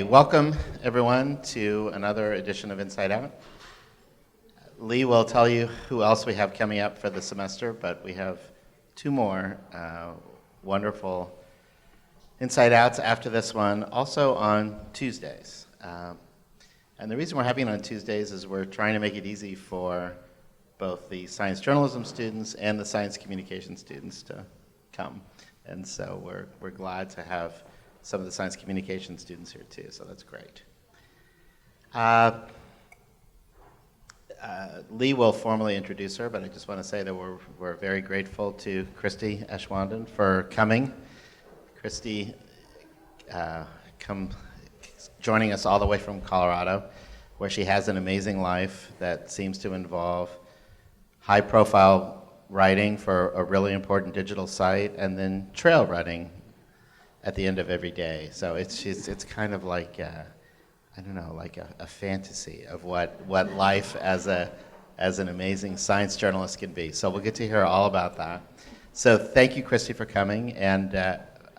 Welcome, everyone, to another edition of Inside Out. Lee will tell you who else we have coming up for the semester, but we have two more wonderful Inside Outs after this one, also on Tuesdays. And the reason we're having it on Tuesdays is we're trying to make it easy for both the science journalism students and the science communication students to come. And so we're glad to have some of the science communication students here too, so that's great. Lee will formally introduce her, but I just want to say that we're very grateful to Christie Aschwanden for coming. Christie joining us all the way from Colorado, where she has an amazing life that seems to involve high-profile writing for a really important digital site, and then trail running at the end of every day. So it's kind of like a fantasy of what life as an amazing science journalist can be. So we'll get to hear all about that. So thank you, Christie, for coming, and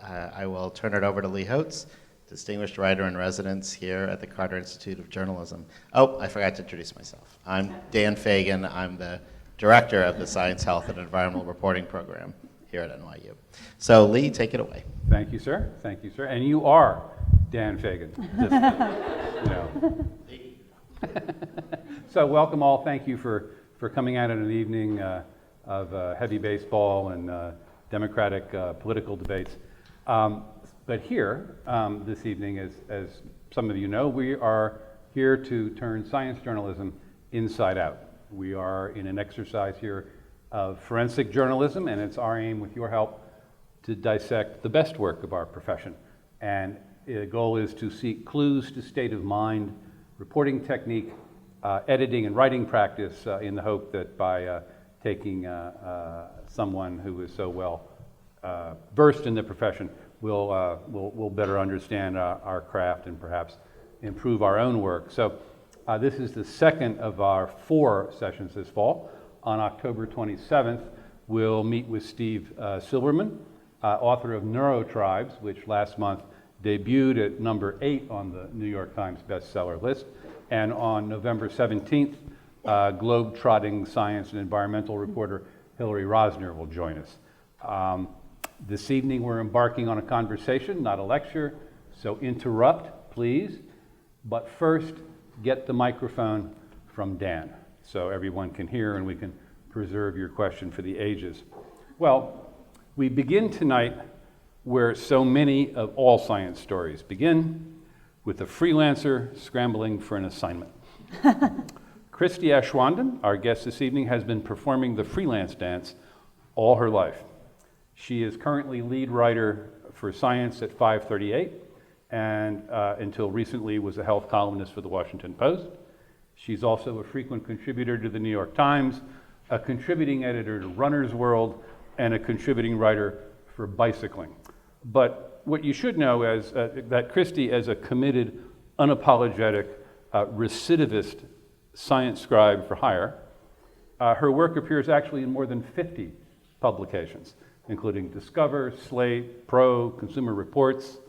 I will turn it over to Lee Hotz, distinguished writer in residence here at the Carter Institute of Journalism. Oh, I forgot to introduce myself. I'm Dan Fagin. I'm the director of the Science, Health, and Environmental Reporting Program here at NYU. So Lee, take it away. Thank you, sir. Thank you, sir. And you are Dan Fagin. Just, you know. So welcome all. Thank you for coming out on an evening of heavy baseball and democratic political debates. But here, this evening, as some of you know, we are here to turn science journalism inside out. We are in an exercise here of forensic journalism, and it's our aim, with your help, to dissect the best work of our profession. And the goal is to seek clues to state of mind, reporting technique, editing and writing practice, in the hope that by taking someone who is so well versed in the profession, we'll better understand our craft and perhaps improve our own work. So this is the second of our 4 sessions this fall. On October 27th, we'll meet with Steve Silberman, author of Neurotribes, which last month debuted at number 8 on the New York Times bestseller list. And on November 17th, globe-trotting science and environmental reporter Hillary Rosner will join us. This evening, we're embarking on a conversation, not a lecture, so interrupt, please. But first, get the microphone from Dan, so everyone can hear and we can preserve your question for the ages. Well, we begin tonight where so many of all science stories begin, with a freelancer scrambling for an assignment. Christie Aschwanden, our guest this evening, has been performing the freelance dance all her life. She is currently lead writer for science at 538, and until recently was a health columnist for the Washington Post. She's also a frequent contributor to the New York Times, a contributing editor to Runner's World, and a contributing writer for Bicycling. But what you should know is that Christie, as a committed, unapologetic, recidivist science scribe for hire, her work appears actually in more than 50 publications, including Discover, Slate, Pro, Consumer Reports,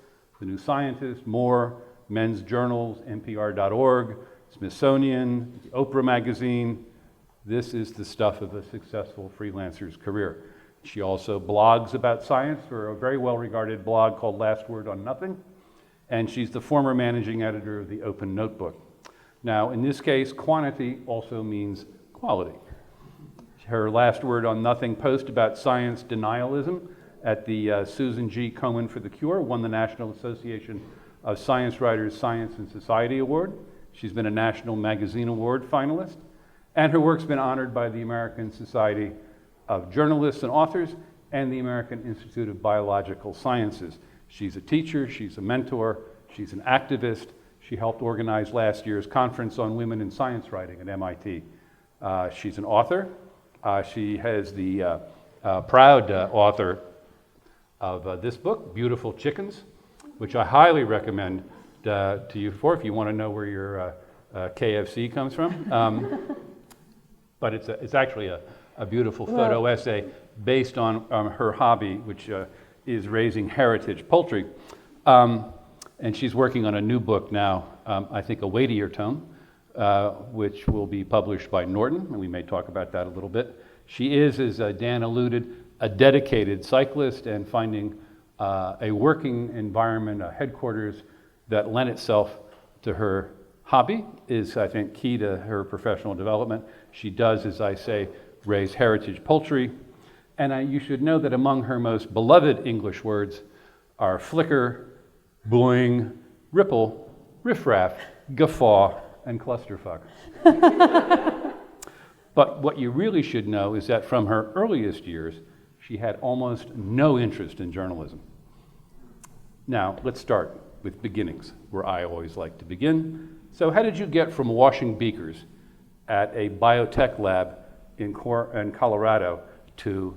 The New Scientist, More, Men's Journals, NPR.org, Smithsonian, Oprah Magazine. This is the stuff of a successful freelancer's career. She also blogs about science for a very well-regarded blog called Last Word on Nothing, and she's the former managing editor of the Open Notebook. Now, in this case, quantity also means quality. Her Last Word on Nothing post about science denialism at the Susan G. Komen for the Cure won the National Association of Science Writers Science and Society Award. She's been a National Magazine Award finalist, and her work's been honored by the American Society of Journalists and Authors and the American Institute of Biological Sciences. She's a teacher, she's a mentor, she's an activist. She helped organize last year's conference on women in science writing at MIT. She's an author. She has the proud author of this book, Beautiful Chickens, which I highly recommend to you for if you want to know where your KFC comes from. But it's actually a beautiful photo essay based on her hobby, which is raising heritage poultry. and she's working on a new book now, I think A Weightier Tone, which will be published by Norton, and we may talk about that a little bit. She is, as Dan alluded, a dedicated cyclist, and finding a working environment, a headquarters that lend itself to her hobby is, I think, key to her professional development. She does, as I say, raise heritage poultry, and you should know that among her most beloved English words are flicker, boing, ripple, riffraff, guffaw, and clusterfuck. But what you really should know is that from her earliest years, she had almost no interest in journalism. Now, let's start with beginnings, where I always like to begin. So how did you get from washing beakers at a biotech lab in Colorado to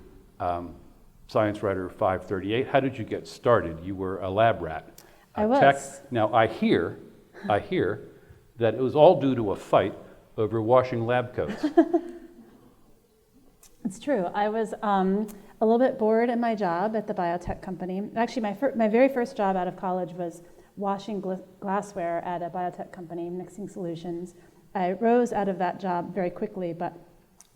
Science Writer 538? How did you get started? You were a lab rat. I was. Tech. Now, I hear that it was all due to a fight over washing lab coats. It's true. I was a little bit bored at my job at the biotech company. Actually, my very first job out of college was washing glassware at a biotech company, mixing solutions. I rose out of that job very quickly, but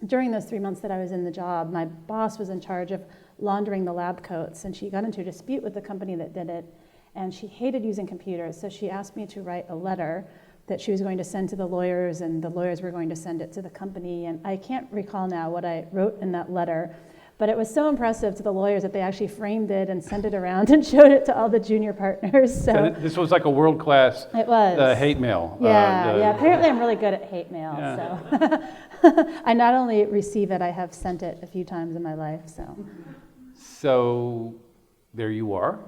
during those 3 months that I was in the job, my boss was in charge of laundering the lab coats, and she got into a dispute with the company that did it, and she hated using computers, so she asked me to write a letter that she was going to send to the lawyers, and the lawyers were going to send it to the company. And I can't recall now what I wrote in that letter, but it was so impressive to the lawyers that they actually framed it and sent it around and showed it to all the junior partners. So this was like a world-class it was. Hate mail. Yeah. Apparently I'm really good at hate mail. Yeah. So I not only receive it, I have sent it a few times in my life. So there you are.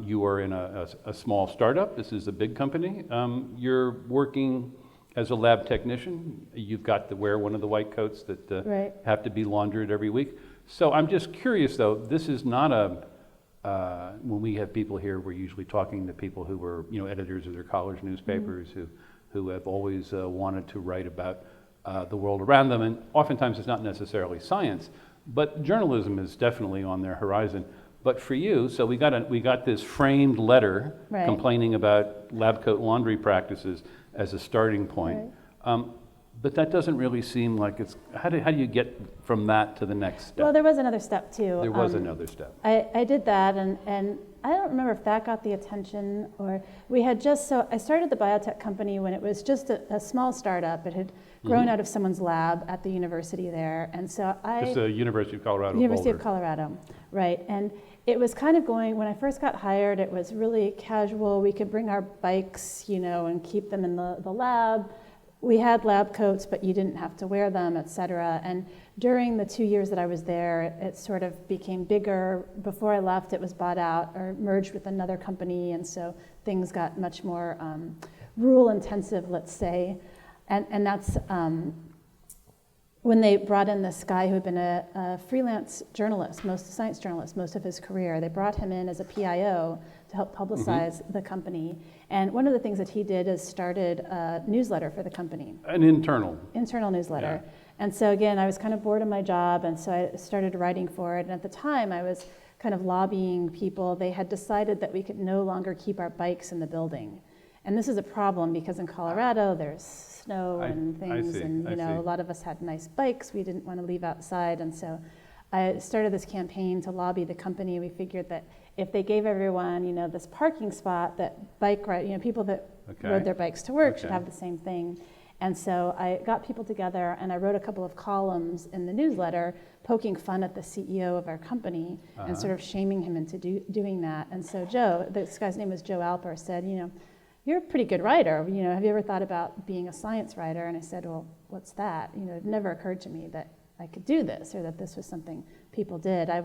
You are in a small startup. This is a big company. You're working as a lab technician. You've got to wear one of the white coats that Right. have to be laundered every week. So I'm just curious, though, this is not when we have people here, we're usually talking to people who were, editors of their college newspapers, who have always wanted to write about the world around them. And oftentimes it's not necessarily science, but journalism is definitely on their horizon. But for you, so we got this framed letter Right. complaining about lab coat laundry practices as a starting point. Right. But that doesn't really seem like it's, how do you get from that to the next step? Well, there was another step too. There was another step. I did that, and I don't remember if that got the attention, or I started the biotech company when it was just a small startup. It had grown out of someone's lab at the university there, and so Just the University of Colorado. University of Boulder. Colorado, right. And it was kind of going, when I first got hired, it was really casual. We could bring our bikes, and keep them in the lab. We had lab coats, but you didn't have to wear them, et cetera. And during the 2 years that I was there, it sort of became bigger. Before I left, it was bought out or merged with another company, and so things got much more rule intensive, let's say. And that's when they brought in this guy who had been a freelance journalist, science journalist, most of his career. They brought him in as a PIO to help publicize the company. And one of the things that he did is started a newsletter for the company. An internal Newsletter. Yeah. And so again, I was kind of bored of my job, and so I started writing for it. And at the time, I was kind of lobbying people. They had decided that we could no longer keep our bikes in the building. And this is a problem because in Colorado, there's snow and things, and a lot of us had nice bikes we didn't want to leave outside. And so I started this campaign to lobby the company. We figured that if they gave everyone, this parking spot, that bike ride, people that rode their bikes to work should have the same thing. And so I got people together, and I wrote a couple of columns in the newsletter poking fun at the CEO of our company and sort of shaming him into doing that. And so Joe, this guy's name was Joe Alper, said, you're a pretty good writer. Have you ever thought about being a science writer? And I said, well, what's that? It never occurred to me that I could do this, or that this was something people did. I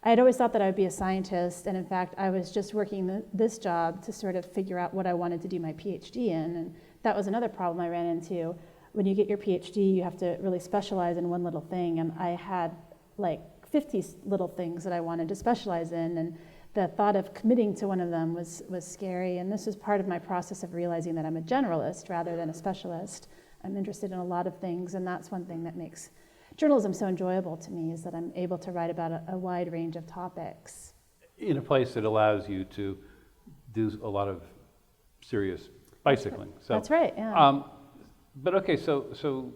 had always thought that I would be a scientist, and in fact, I was just working this job to sort of figure out what I wanted to do my PhD in, and that was another problem I ran into. When you get your PhD, you have to really specialize in one little thing, and I had like 50 little things that I wanted to specialize in, and the thought of committing to one of them was scary, and this was part of my process of realizing that I'm a generalist rather than a specialist. I'm interested in a lot of things, and that's one thing that makes journalism so enjoyable to me, is that I'm able to write about a wide range of topics. In a place that allows you to do a lot of serious bicycling. So, That's right, yeah. but okay, so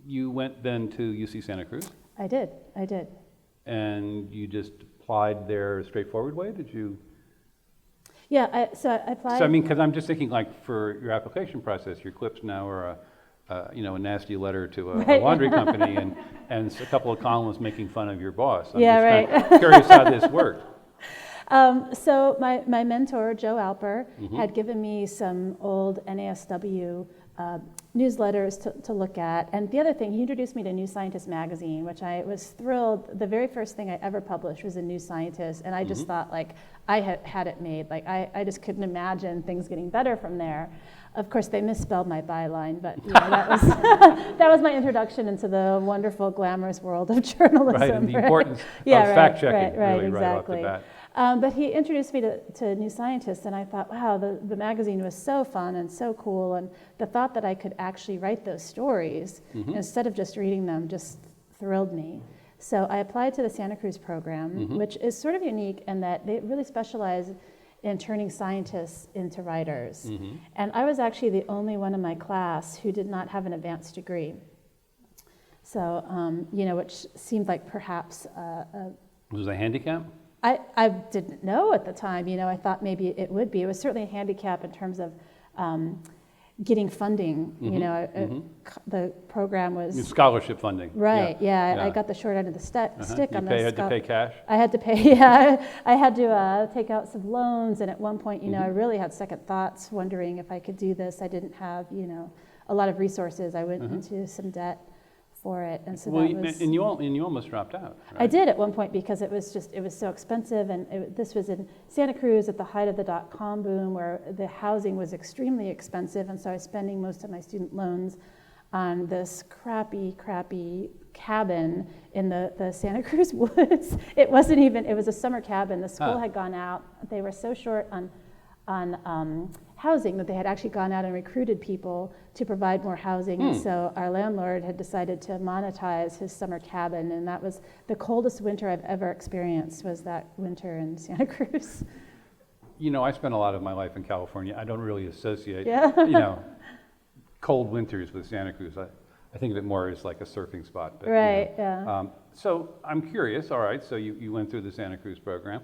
you went then to UC Santa Cruz, I did. and you just applied there a straightforward way? Did you? Yeah, so I applied. So I mean, because I'm just thinking, like, for your application process, your clips now are a nasty letter to a laundry company, and a couple of columnists making fun of your boss. I'm Yeah, just right. kind of curious how this worked. So my mentor, Joe Alper, had given me some old NASW newsletters to look at. And the other thing, he introduced me to New Scientist magazine, which I was thrilled. The very first thing I ever published was in New Scientist, and I just thought, like, I had it made. Like, I just couldn't imagine things getting better from there. Of course, they misspelled my byline, but that was that was my introduction into the wonderful, glamorous world of journalism. Right, and the importance of fact-checking, really, right off the bat. But he introduced me to New Scientist, and I thought, wow, the magazine was so fun and so cool, and the thought that I could actually write those stories instead of just reading them just thrilled me. So I applied to the Santa Cruz program, which is sort of unique in that they really specialize in turning scientists into writers. And I was actually the only one in my class who did not have an advanced degree. So, which seemed like perhaps Was it a handicap? I didn't know at the time, I thought maybe it would be. It was certainly a handicap in terms of getting funding, the program was... Scholarship funding. Right, yeah. I got the short end of the stick on You had to pay cash? I had to pay, yeah. I had to take out some loans, and at one point, I really had second thoughts, wondering if I could do this. I didn't have, a lot of resources. I went into some debt for it, and so that was... And you almost dropped out, right? I did at one point because it was so expensive, and this was in Santa Cruz at the height of the dot-com boom, where the housing was extremely expensive, and so I was spending most of my student loans on this crappy cabin in the Santa Cruz woods. It was a summer cabin. The school had gone out. They were so short on housing that they had actually gone out and recruited people to provide more housing. And so our landlord had decided to monetize his summer cabin, and that was the coldest winter I've ever experienced, was that winter in Santa Cruz. I spent a lot of my life in California. I don't really associate, cold winters with Santa Cruz. I think of it more as like a surfing spot. But, right, yeah. So I'm curious, all right, so you went through the Santa Cruz program.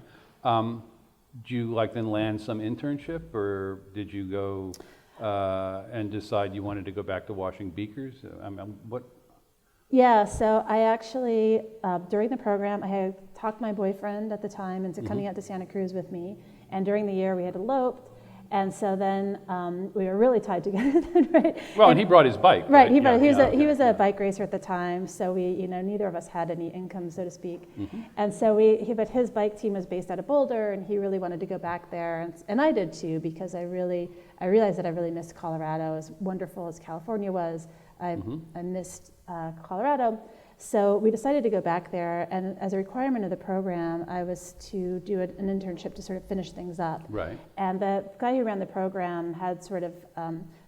Did you then land some internship, or did you go and decide you wanted to go back to washing beakers? What? Yeah, so I actually, during the program, I had talked my boyfriend at the time into coming out to Santa Cruz with me, and during the year we had eloped, and so then we were really tied together then, right? Well, and he brought his bike. Right, he was a bike racer at the time, so we, neither of us had any income, so to speak. And so but his bike team was based out of Boulder, and he really wanted to go back there, and I did too, because I realized that I really missed Colorado. As wonderful as California was, I missed Colorado. So we decided to go back there, and as a requirement of the program, I was to do an internship to sort of finish things up. Right. And the guy who ran the program had sort of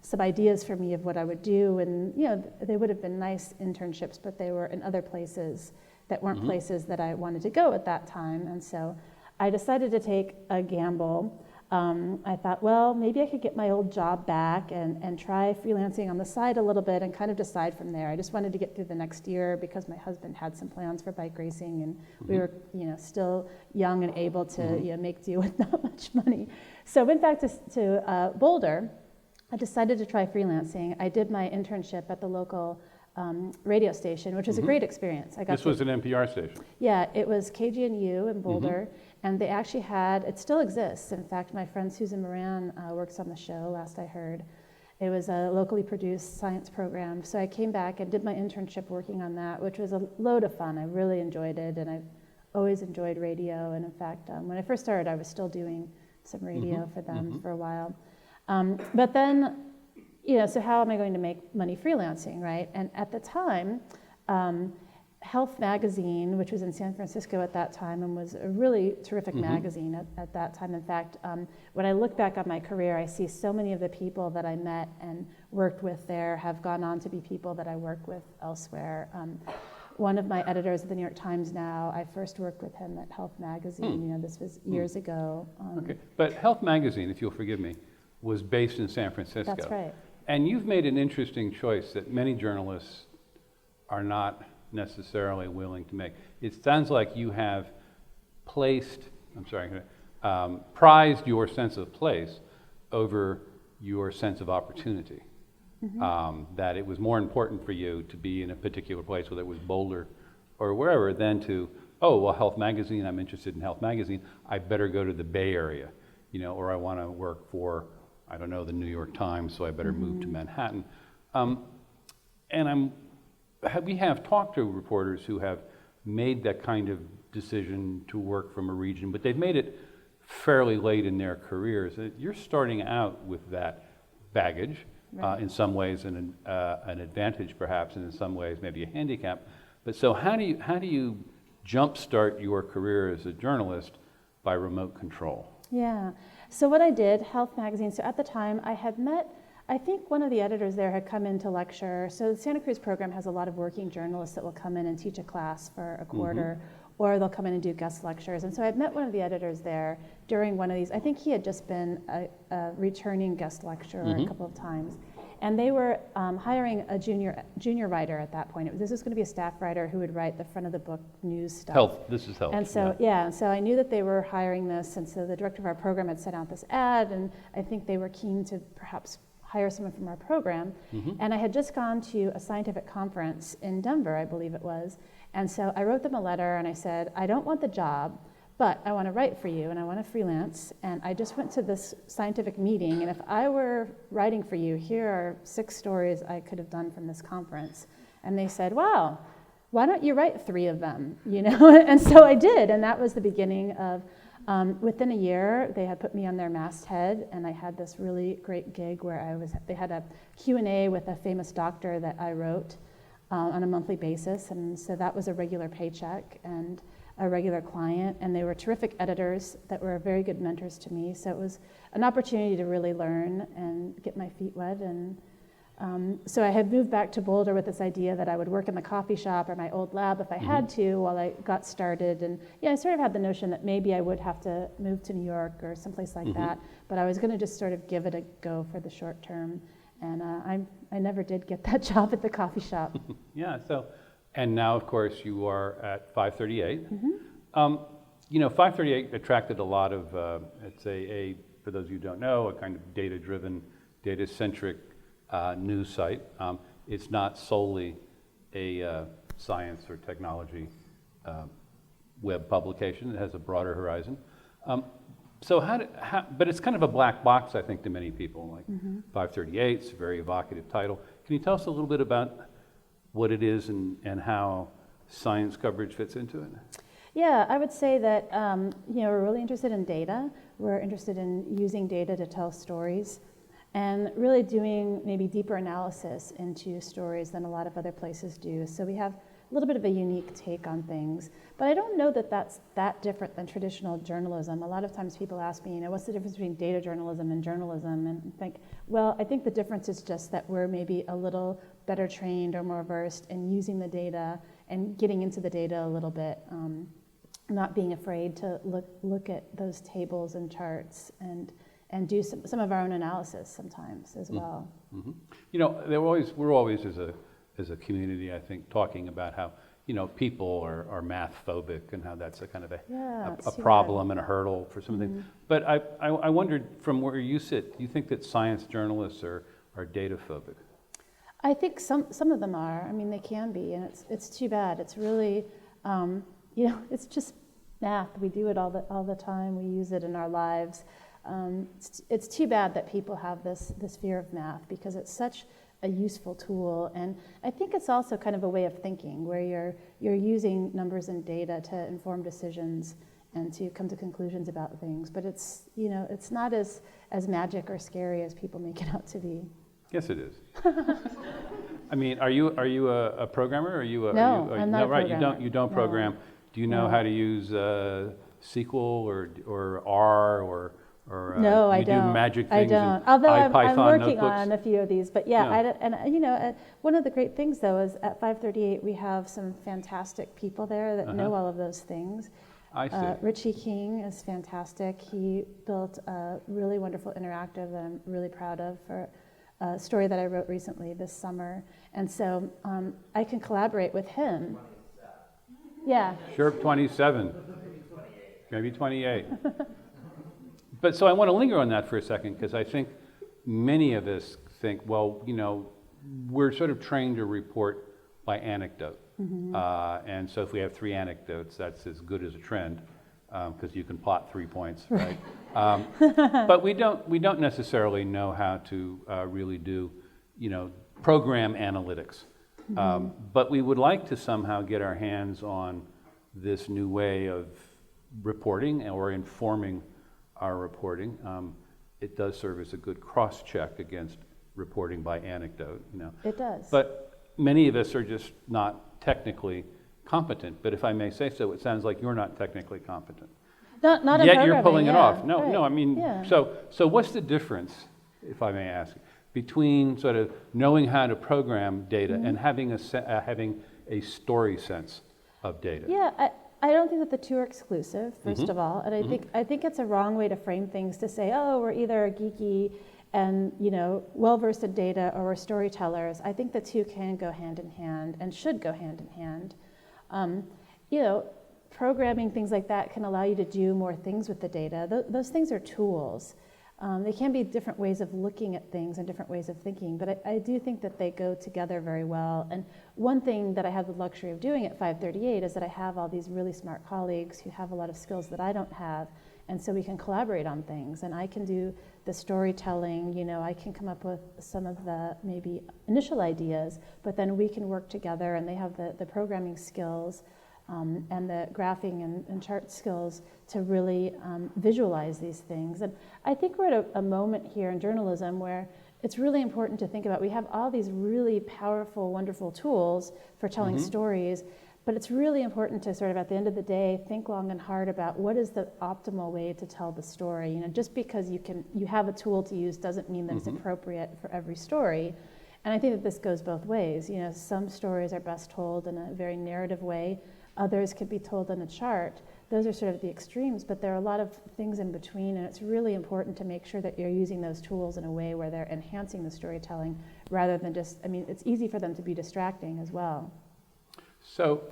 some ideas for me of what I would do, and they would have been nice internships, but they were in other places that weren't places that I wanted to go at that time. And so I decided to take a gamble. I thought, well, maybe I could get my old job back and try freelancing on the side a little bit and kind of decide from there. I just wanted to get through the next year because my husband had some plans for bike racing, and we were, still young and able to make do with not much money. So I went back to Boulder. I decided to try freelancing. I did my internship at the local radio station, which was a great experience. This was an NPR station? Yeah, it was KGNU in Boulder. And they actually it still exists. In fact, my friend Susan Moran works on the show, last I heard. It was a locally produced science program. So I came back and did my internship working on that, which was a load of fun. I really enjoyed it, and I've always enjoyed radio. And in fact, when I first started, I was still doing some radio for them for a while. But then, so how am I going to make money freelancing, right? And at the time, Health magazine, which was in San Francisco at that time and was a really terrific magazine at that time. In fact, when I look back on my career, I see so many of the people that I met and worked with there have gone on to be people that I work with elsewhere. One of my editors at the New York Times now, I first worked with him at Health magazine. This was years ago. Okay, but Health magazine, if you'll forgive me, was based in San Francisco. That's right. And you've made an interesting choice that many journalists are not necessarily willing to make. It sounds like you have prized your sense of place over your sense of opportunity. That it was more important for you to be in a particular place, whether it was Boulder or wherever, than to, oh, well, Health Magazine, I'm interested in Health Magazine, I better go to the Bay Area, or I want to work for, I don't know, the New York Times, so I better move to Manhattan. And we have talked to reporters who have made that kind of decision to work from a region, but they've made it fairly late in their careers. You're starting out with that baggage, Right. in some ways an advantage perhaps, and in some ways maybe a handicap. But so how do you jumpstart your career as a journalist by remote control? Yeah. So what I did, Health Magazine, so at the time I had met, I think one of the editors there had come in to lecture. So the Santa Cruz program has a lot of working journalists that will come in and teach a class for a quarter, or they'll come in and do guest lectures. And so I'd met one of the editors there during one of these. I think he had just been a returning guest lecturer a couple of times. And they were hiring a junior writer at that point. This was going to be a staff writer who would write the front of the book news stuff. This is health. And so, so I knew that they were hiring this, and so the director of our program had sent out this ad, and I think they were keen to perhaps hire someone from our program. And I had just gone to a scientific conference in Denver, I believe it was, and so I wrote them a letter and I said, I don't want the job, but I want to write for you and I want to freelance, and I just went to this scientific meeting, and if I were writing for you, here are 6 stories I could have done from this conference. And they said, wow, why don't you write 3 of them, And so I did, and that was the beginning of, within a year, they had put me on their masthead, and I had this really great gig where they had a Q&A with a famous doctor that I wrote on a monthly basis, and so that was a regular paycheck and a regular client, and they were terrific editors that were very good mentors to me. So it was an opportunity to really learn and get my feet wet. And so I had moved back to Boulder with this idea that I would work in the coffee shop or my old lab if I had to while I got started. And I sort of had the notion that maybe I would have to move to New York or someplace like that, but I was going to just sort of give it a go for the short term. And I never did get that job at the coffee shop. And now, of course, you are at 538. 538 attracted a lot of, it's for those of you who don't know, a kind of data-driven, data-centric news site. It's not solely a science or technology web publication. It has a broader horizon. But it's kind of a black box, I think, to many people. Like 538, it's a very evocative title. Can you tell us a little bit about what it is and how science coverage fits into it? Yeah, I would say that we're really interested in data. We're interested in using data to tell stories and really doing maybe deeper analysis into stories than a lot of other places do. So we have a little bit of a unique take on things. But I don't know that that's that different than traditional journalism. A lot of times people ask me, what's the difference between data journalism and journalism? And think, well, I think the difference is just that we're maybe a little better trained or more versed in using the data and getting into the data a little bit, not being afraid to look at those tables and charts and do some of our own analysis sometimes as well. We're always as a community, I think, talking about how people are math phobic and how that's a kind of a problem and a hurdle for some things. But I wondered, from where you sit, do you think that science journalists are data phobic? I think some of them are. I mean, they can be, and it's too bad. It's really, it's just math. We do it all the time. We use it in our lives. It's too bad that people have this fear of math, because it's such a useful tool, and I think it's also kind of a way of thinking where you're using numbers and data to inform decisions and to come to conclusions about things. But it's not as magic or scary as people make it out to be. Yes, it is. I mean, are you a programmer? Are you No, I'm not a right? programmer. You don't program. Do you know how to use SQL or R or no, I you don't. do magic things? I don't. Although I'm working notebooks? on a few of these, but one of the great things though is at 538 we have some fantastic people there that know all of those things. I see. Richie King is fantastic. He built a really wonderful interactive that I'm really proud of for a story that I wrote recently this summer. And so I can collaborate with him. Yeah. Sure, 27. Maybe 28. But so I want to linger on that for a second, because I think many of us think, well, you know, we're sort of trained to report by anecdote. And so if we have 3 anecdotes, that's as good as a trend, because you can plot 3 points, right? But we don't necessarily know how to really do, you know, program analytics. But we would like to somehow get our hands on this new way of reporting or informing our reporting. It does serve as a good cross-check against reporting by anecdote, you know. It does. But many of us are just not technically competent. But if I may say so, it sounds like you're not technically competent. Not in Yet you're programming, pulling it yeah, off. No, right, no, I mean, yeah. so what's the difference, if I may ask, between sort of knowing how to program data and having a story sense of data? Yeah, I don't think that the two are exclusive, first of all. And I think it's a wrong way to frame things to say, oh, we're either geeky and, you know, well-versed in data, or we're storytellers. I think the two can go hand in hand and should go hand in hand. You know, programming, things like that can allow you to do more things with the data. Those things are tools. They can be different ways of looking at things and different ways of thinking, but I do think that they go together very well. And one thing that I have the luxury of doing at 538 is that I have all these really smart colleagues who have a lot of skills that I don't have, and so we can collaborate on things. And I can do the storytelling, you know, I can come up with some of the maybe initial ideas, but then we can work together, and they have the programming skills and the graphing and chart skills to really visualize these things. And I think we're at a moment here in journalism where it's really important to think about, we have all these really powerful, wonderful tools for telling stories, but it's really important to sort of, at the end of the day, think long and hard about what is the optimal way to tell the story. You know, just because you have a tool to use doesn't mean that it's appropriate for every story. And I think that this goes both ways. You know, some stories are best told in a very narrative way. Others could be told on a chart. Those are sort of the extremes, but there are a lot of things in between, and it's really important to make sure that you're using those tools in a way where they're enhancing the storytelling rather than just, I mean, it's easy for them to be distracting as well. So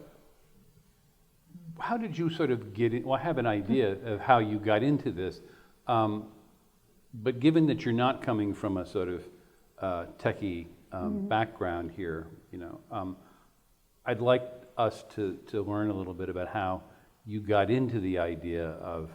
how did you sort of get in? Well, I have an idea of how you got into this, but given that you're not coming from a sort of techie background here, you know, I'd like us to learn a little bit about how you got into the idea of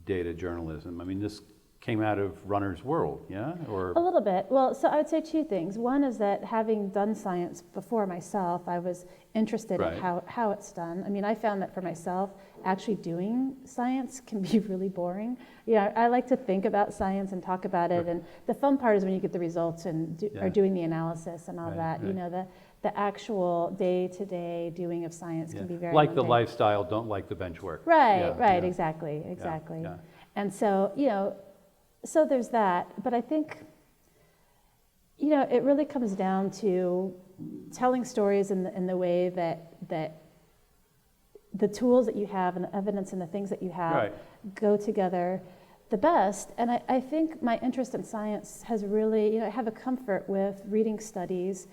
data journalism. I mean, this came out of Runner's World, yeah? Or a little bit. Well, so I would say two things. One is that having done science before myself, I was interested in how it's done. I mean, I found that for myself, actually doing science can be really boring. Yeah, I like to think about science and talk about it, and the fun part is when you get the results and are doing the analysis and all that. You know, the actual day-to-day doing of science can be very like the mundane. lifestyle, don't like the bench work. Right, exactly. Yeah. And so, you know, so there's that, but I think, you know, it really comes down to telling stories in the way that the tools that you have and the evidence and the things that you have go together the best. And I think my interest in science has really, you know, I have a comfort with reading studies,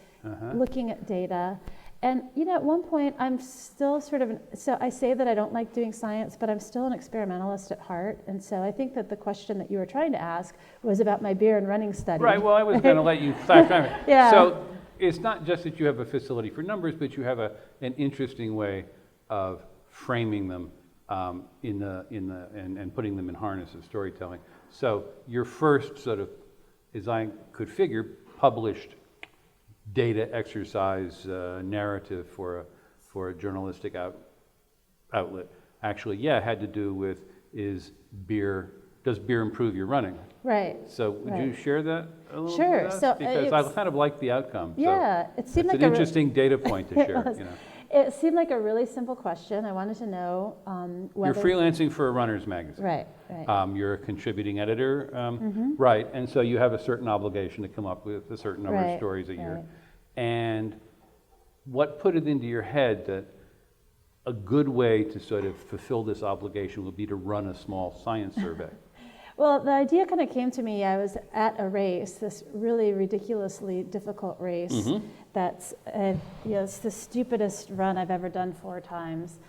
looking at data. And, you know, at one point I'm still sort of, so I say that I don't like doing science, but I'm still an experimentalist at heart. And so I think that the question that you were trying to ask was about my beer and running study. Right, well, I was going to let you flash time. Yeah. So it's not just that you have a facility for numbers, but you have an interesting way of framing them and putting them in harness of storytelling. So your first sort of, as I could figure, published data exercise narrative for a journalistic outlet actually, had to do with does beer improve your running? Right. So would you share that a little Sure. bit with us? So because I kind of like the outcome. Yeah, so it seemed like an interesting data point to share. You know. It seemed like a really simple question. I wanted to know whether... You're freelancing for a runner's magazine. Right. You're a contributing editor, right, and so you have a certain obligation to come up with a certain number of stories a year. And what put it into your head that a good way to sort of fulfill this obligation would be to run a small science survey. Well, the idea kind of came to me. I was at a race, this really ridiculously difficult race. That's, it's the stupidest run I've ever done 4 times.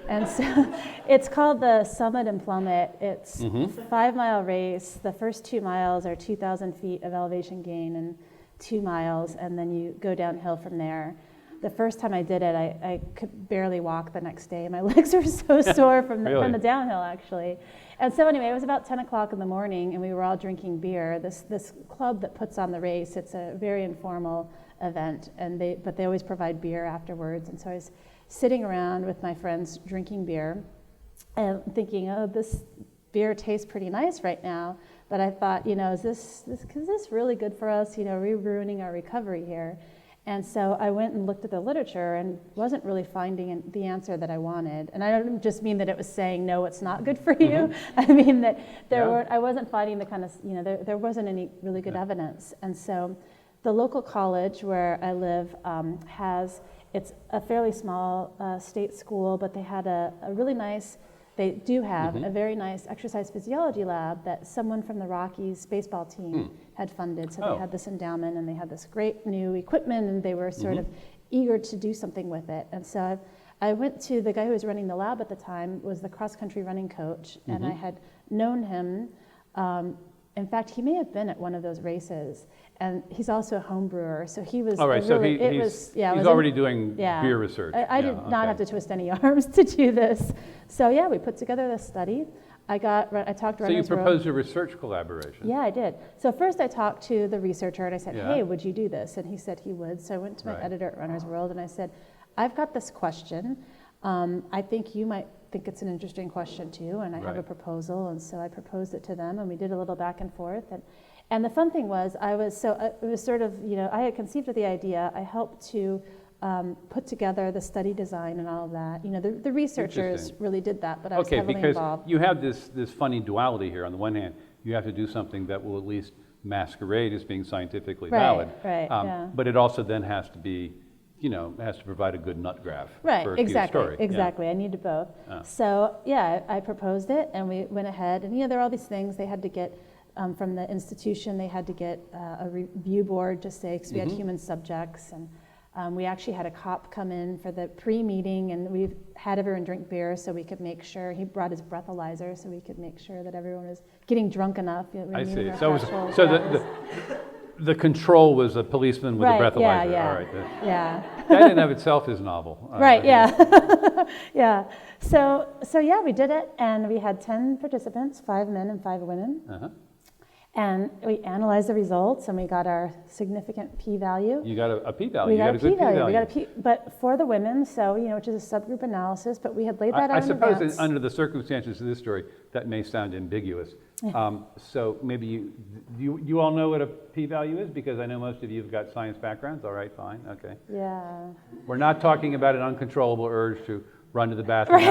And so it's called the Summit and Plummet. It's a 5-mile race. The first 2 miles are 2,000 feet of elevation gain and 2 miles, and then you go downhill from there. The first time I did it, I could barely walk the next day. My legs were so sore from the downhill, actually. And so anyway, it was about 10 o'clock in the morning, and we were all drinking beer. This club that puts on the race, it's a very informal event, but they always provide beer afterwards. And so I was sitting around with my friends drinking beer and thinking, oh, this beer tastes pretty nice right now. But I thought, is this really good for us? Are we ruining our recovery here? And so I went and looked at the literature and wasn't really finding the answer that I wanted. And I don't just mean that it was saying, no, it's not good for you. I mean that I wasn't finding the kind of, there wasn't any really good evidence. And so the local college where I live it's a fairly small state school, but they had they do have a very nice exercise physiology lab that someone from the Rockies baseball team had funded. So they had this endowment, and they had this great new equipment, and they were sort of eager to do something with it. And so I went to the guy who was running the lab at the time, was the cross-country running coach, and I had known him. In fact, he may have been at one of those races, and he's also a home brewer, so he was. All right, so he's already doing beer research. I did not have to twist any arms to do this. So we put together this study. I talked to. So you proposed a research collaboration. Yeah, I did. So first I talked to the researcher and I said, hey, would you do this? And he said he would. So I went to my editor at Runner's World and I said, I've got this question. I think you might think it's an interesting question too, and I have a proposal. And so I proposed it to them, and we did a little back and forth. And the fun thing was, it was sort of, I had conceived of the idea. I helped to put together the study design and all of that. The researchers really did that, but I was heavily involved. Because you have this funny duality here. On the one hand, you have to do something that will at least masquerade as being scientifically valid. But it also then has to be, has to provide a good nut graph for a cute story. Exactly. I needed both. So I proposed it, and we went ahead. And there are all these things they had to get from the institution. They had to get a review board to say, because we had human subjects, and we actually had a cop come in for the pre-meeting, and we had everyone drink beer so we could make sure. He brought his breathalyzer so we could make sure that everyone was getting drunk enough. I see. So the control was a policeman with a breathalyzer. Yeah. All right. That in of itself is novel. Yeah. So we did it, and we had 10 participants, 5 men and 5 women. And we analyzed the results, and we got our significant p-value. You got a p-value. You got a good p-value. But for the women, which is a subgroup analysis, but we had laid that out I in suppose advance. under the circumstances of this story, that may sound ambiguous. So maybe you all know what a p-value is, because I know most of you have got science backgrounds. All right, fine, okay. Yeah. We're not talking about an uncontrollable urge to run to the bathroom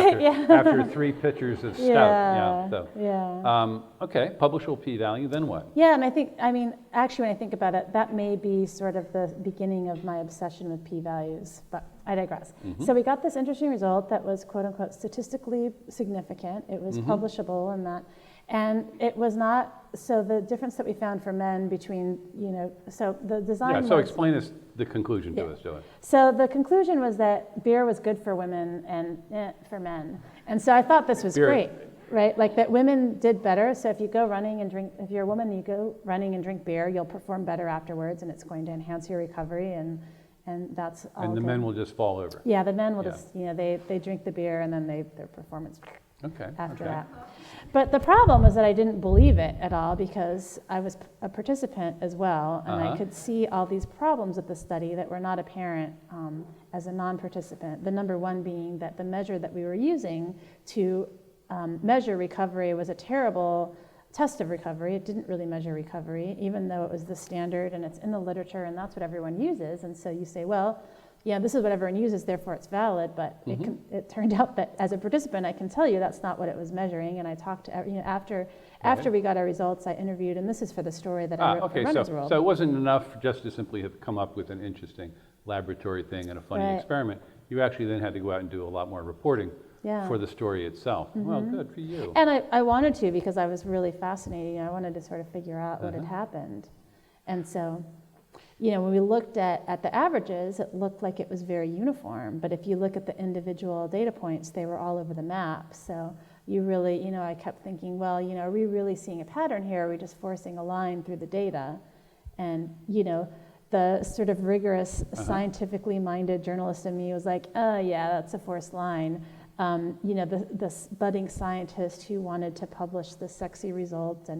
after 3 pitchers of stout. Okay, publishable p-value, then what? Yeah, and actually when I think about it, that may be sort of the beginning of my obsession with p-values, but I digress. So we got this interesting result that was quote unquote statistically significant. It was publishable and that. And it was not, so the difference that we found for men between, so the design so explain the conclusion to us, Joey. So the conclusion was that beer was good for women and for men. And so I thought this was great, right? Like that women did better. So if you go running and drink, if you're a woman and you go running and drink beer, you'll perform better afterwards, and it's going to enhance your recovery, and that's all. And the men will just fall over. Yeah, the men will just, they drink the beer, and then their performance after that. But the problem was that I didn't believe it at all, because I was a participant as well, and I could see all these problems with the study that were not apparent as a non-participant. The number one being that the measure that we were using to measure recovery was a terrible test of recovery. It didn't really measure recovery, even though it was the standard and it's in the literature and that's what everyone uses. And so you say, well, this is what everyone uses, therefore it's valid, but it turned out that as a participant, I can tell you that's not what it was measuring. And I talked to, after we got our results, I interviewed, and this is for the story that I wrote for Runner's World. So it wasn't enough just to simply have come up with an interesting laboratory thing and a funny experiment. you actually then had to go out and do a lot more reporting Yeah. for the story itself. Well, good for you. And I wanted to because I was really fascinated. I wanted to sort of figure out what had happened. And so, when we looked at the averages, it looked like it was very uniform. But if you look at the individual data points, they were all over the map. So you really, I kept thinking, well, are we really seeing a pattern here? Are we just forcing a line through the data? And, the sort of rigorous, scientifically minded journalist in me was like, oh, yeah, that's a forced line. The budding scientist who wanted to publish the sexy result,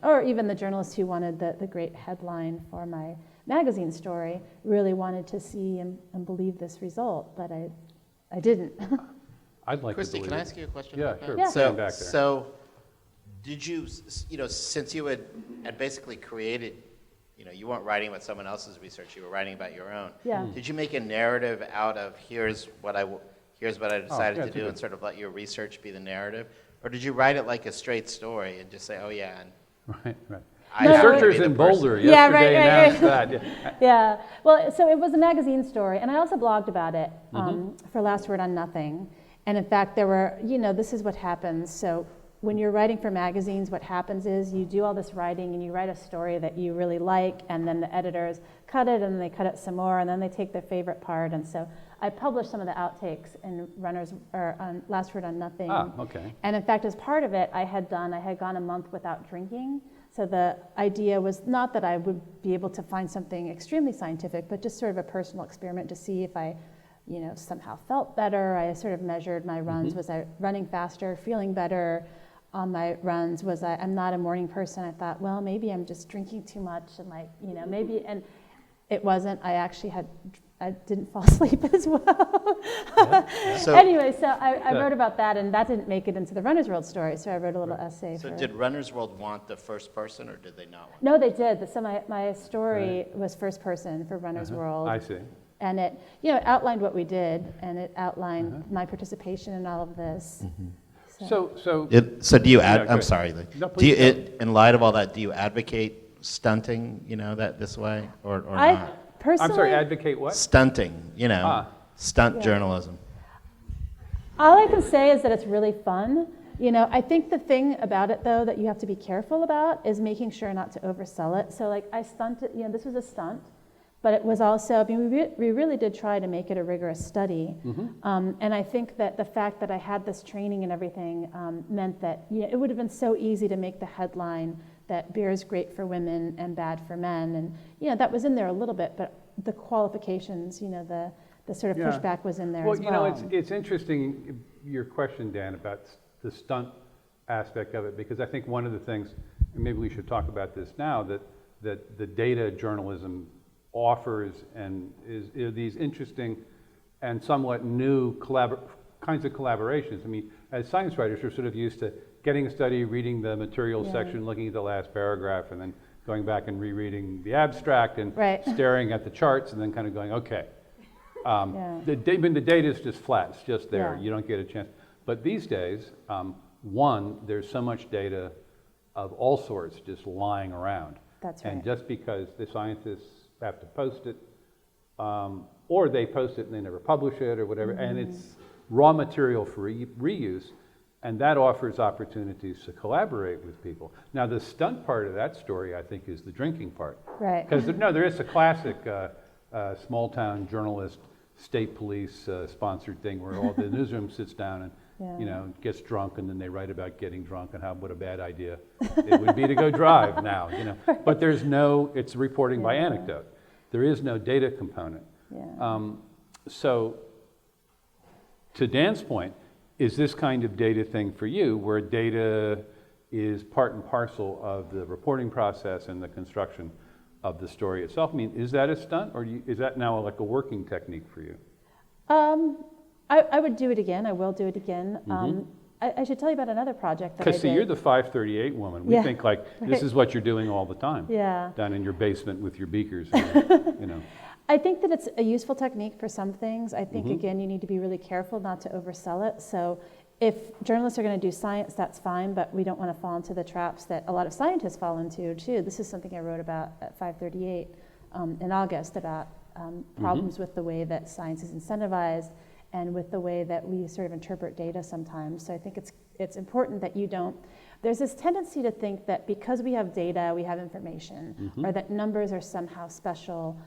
or even the journalist who wanted the great headline for my magazine story, really wanted to see and believe this result, but I didn't. I'd like Christie, to believe can I it. ask you a question Yeah, about that? sure. Yeah. Stand back there. So did you, since you had basically created, you weren't writing about someone else's research, you were writing about your own. Yeah. Did you make a narrative out of here's what I decided yeah, to that's do, good. and sort of let your research be the narrative? Or did you write it like a straight story and just say, oh yeah, and Right, right. I No, happen to Researchers be the in Boulder person. Yeah, right, yesterday right, announced that. Yeah, well, so it was a magazine story, and I also blogged about it for Last Word on Nothing. And in fact, there were, this is what happens. So when you're writing for magazines, what happens is you do all this writing and you write a story that you really like, and then the editors cut it, and they cut it some more, and then they take their favorite part. And so I published some of the outtakes in Last Word on Nothing. Ah, okay. And in fact, as part of it, I had gone a month without drinking. So the idea was not that I would be able to find something extremely scientific, but just sort of a personal experiment to see if I, somehow felt better. I sort of measured my runs. Was I running faster, feeling better on my runs? I'm not a morning person. I thought, well, maybe I'm just drinking too much, and maybe, and it wasn't. I didn't fall asleep as well. So- Anyway, so I wrote about that, and that didn't make it into the Runner's World story, so I wrote a little essay So for did Runner's World want the first person, or did they not want? No, they did. So my story was first person for Runner's World. I see. And it, it outlined what we did, and it outlined my participation in all of this. So So do you go I'm ahead. sorry, Lee. No, Do you, please in light of all that, do you advocate stunting, that this way, or not? Personally, I'm sorry, advocate what? Stunting, stunt Yeah. journalism. all I can say is that it's really fun. I think the thing about it, though, that you have to be careful about is making sure not to oversell it. So, I stunted, this was a stunt, but it was also, we really did try to make it a rigorous study. And I think that the fact that I had this training and everything meant that it would have been so easy to make the headline that beer is great for women and bad for men. And, that was in there a little bit, but the qualifications, the sort of Yeah. pushback was in there Well, as well. it's interesting, your question, Dan, about the stunt aspect of it, because I think one of the things, and maybe we should talk about this now, that the data journalism offers and is these interesting and somewhat new kinds of collaborations. As science writers, we're sort of used to getting a study, reading the material section, looking at the last paragraph, and then going back and rereading the abstract and staring at the charts, and then kind of going, okay. The data is just flat, it's just there, you don't get a chance. But these days, there's so much data of all sorts just lying around. That's right. And just because the scientists have to post it, or they post it and they never publish it or whatever, and it's raw material for reuse, and that offers opportunities to collaborate with people. Now, the stunt part of that story, I think, is the drinking part. Right. Because there is a classic small-town journalist, state police sponsored thing where all the newsroom sits down and gets drunk, and then they write about getting drunk and what a bad idea it would be to go drive now. But it's reporting by anecdote. There is no data component. So, to Dan's point, is this kind of data thing for you, where data is part and parcel of the reporting process and the construction of the story itself? Is that a stunt, or is that now like a working technique for you? I would do it again. I will do it again. I should tell you about another project that I did. Because see, you're the 538 woman. We think like this is what you're doing all the time. Down in your basement with your beakers. I think that it's a useful technique for some things. I think, again, you need to be really careful not to oversell it. So if journalists are going to do science, that's fine, but we don't want to fall into the traps that a lot of scientists fall into, too. This is something I wrote about at 538 in August about problems with the way that science is incentivized. and with the way that we sort of interpret data sometimes. So I think it's important that you don't, there's this tendency to think that because we have data, we have information, or that numbers are somehow special,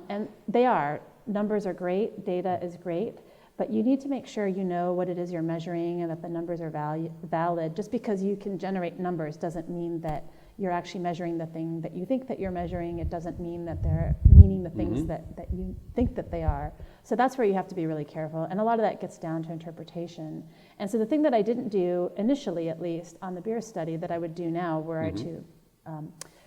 and they are. Numbers are great, data is great, but you need to make sure you know what it is you're measuring and that the numbers are valid. Just because you can generate numbers doesn't mean that you're actually measuring the thing that you think that you're measuring. It doesn't mean that they're meaning the things that you think that they are. So that's where you have to be really careful. And a lot of that gets down to interpretation. And so the thing that I didn't do initially, at least, on the beer study that I would do now, were I to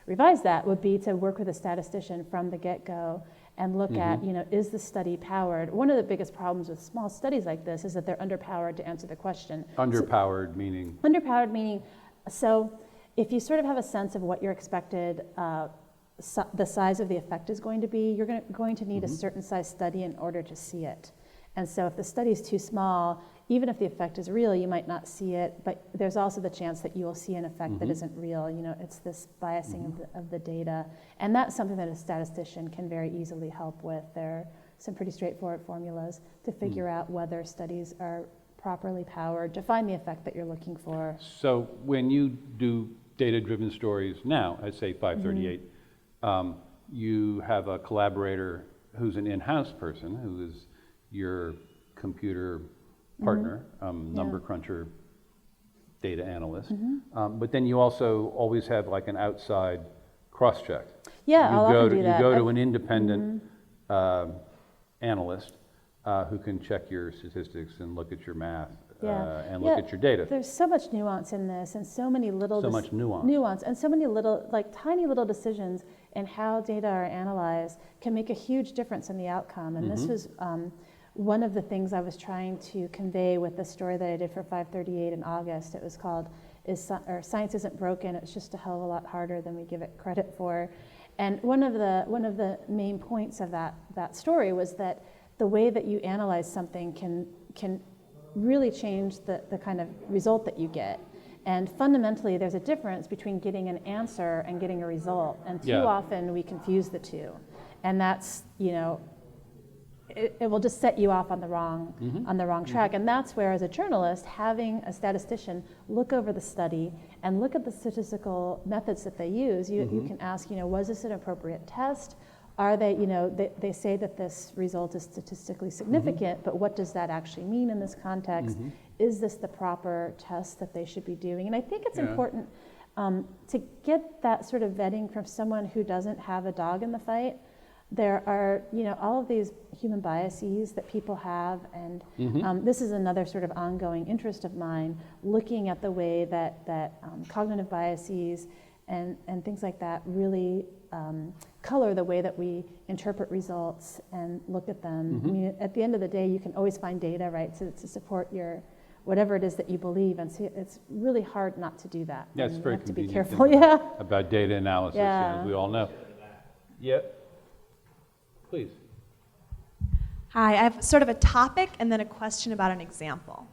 revise that, would be to work with a statistician from the get-go and look at, is the study powered? One of the biggest problems with small studies like this is that they're underpowered to answer the question. Underpowered meaning? Underpowered meaning, so if you sort of have a sense of what your expected the size of the effect is going to be, you're going to need a certain size study in order to see it. And so if the study is too small, even if the effect is real, you might not see it, but there's also the chance that you will see an effect that isn't real. It's this biasing of the data. And that's something that a statistician can very easily help with. There are some pretty straightforward formulas to figure out whether studies are properly powered to find the effect that you're looking for. So when you do data-driven stories now at, say, 538, you have a collaborator who's an in-house person, who is your computer partner, number cruncher, data analyst. But then you also always have like an outside cross-check. Yeah, I'll often do that. You go to an independent analyst who can check your statistics and look at your math and look at your data. There's so much nuance in this, and so many little much nuance, and so many little, like tiny little decisions in how data are analyzed can make a huge difference in the outcome. And this was one of the things I was trying to convey with the story that I did for 538 in August. It was called "Science Isn't Broken. It's just a hell of a lot harder than we give it credit for." And one of the main points of that story was that the way that you analyze something can really change the kind of result that you get. And fundamentally, there's a difference between getting an answer and getting a result. And too often we confuse the two. And that's, it will just set you off on the wrong track. And that's where, as a journalist, having a statistician look over the study and look at the statistical methods that they use, you can ask, was this an appropriate test? Are they, they say that this result is statistically significant, but what does that actually mean in this context? Is this the proper test that they should be doing? And I think it's important to get that sort of vetting from someone who doesn't have a dog in the fight. There are, all of these human biases that people have, and this is another sort of ongoing interest of mine, looking at the way that cognitive biases and things like that really color the way that we interpret results and look at them. I mean, at the end of the day, you can always find data, right, to support your whatever it is that you believe, and so it's really hard not to do that. Yeah, it's very you have to be convenient careful. about data analysis, as we all know. Yeah, please. Hi, I have sort of a topic and then a question about an example.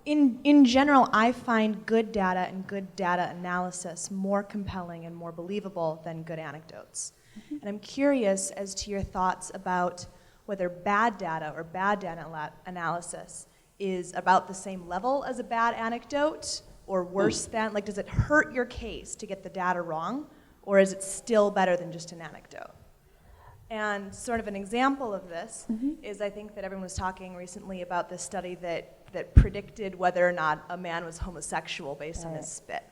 In general, I find good data and good data analysis more compelling and more believable than good anecdotes. And I'm curious as to your thoughts about whether bad data or bad data analysis is about the same level as a bad anecdote or worse than, like, does it hurt your case to get the data wrong, or is it still better than just an anecdote? And sort of an example of this is, I think that everyone was talking recently about this study that predicted whether or not a man was homosexual based on his spit.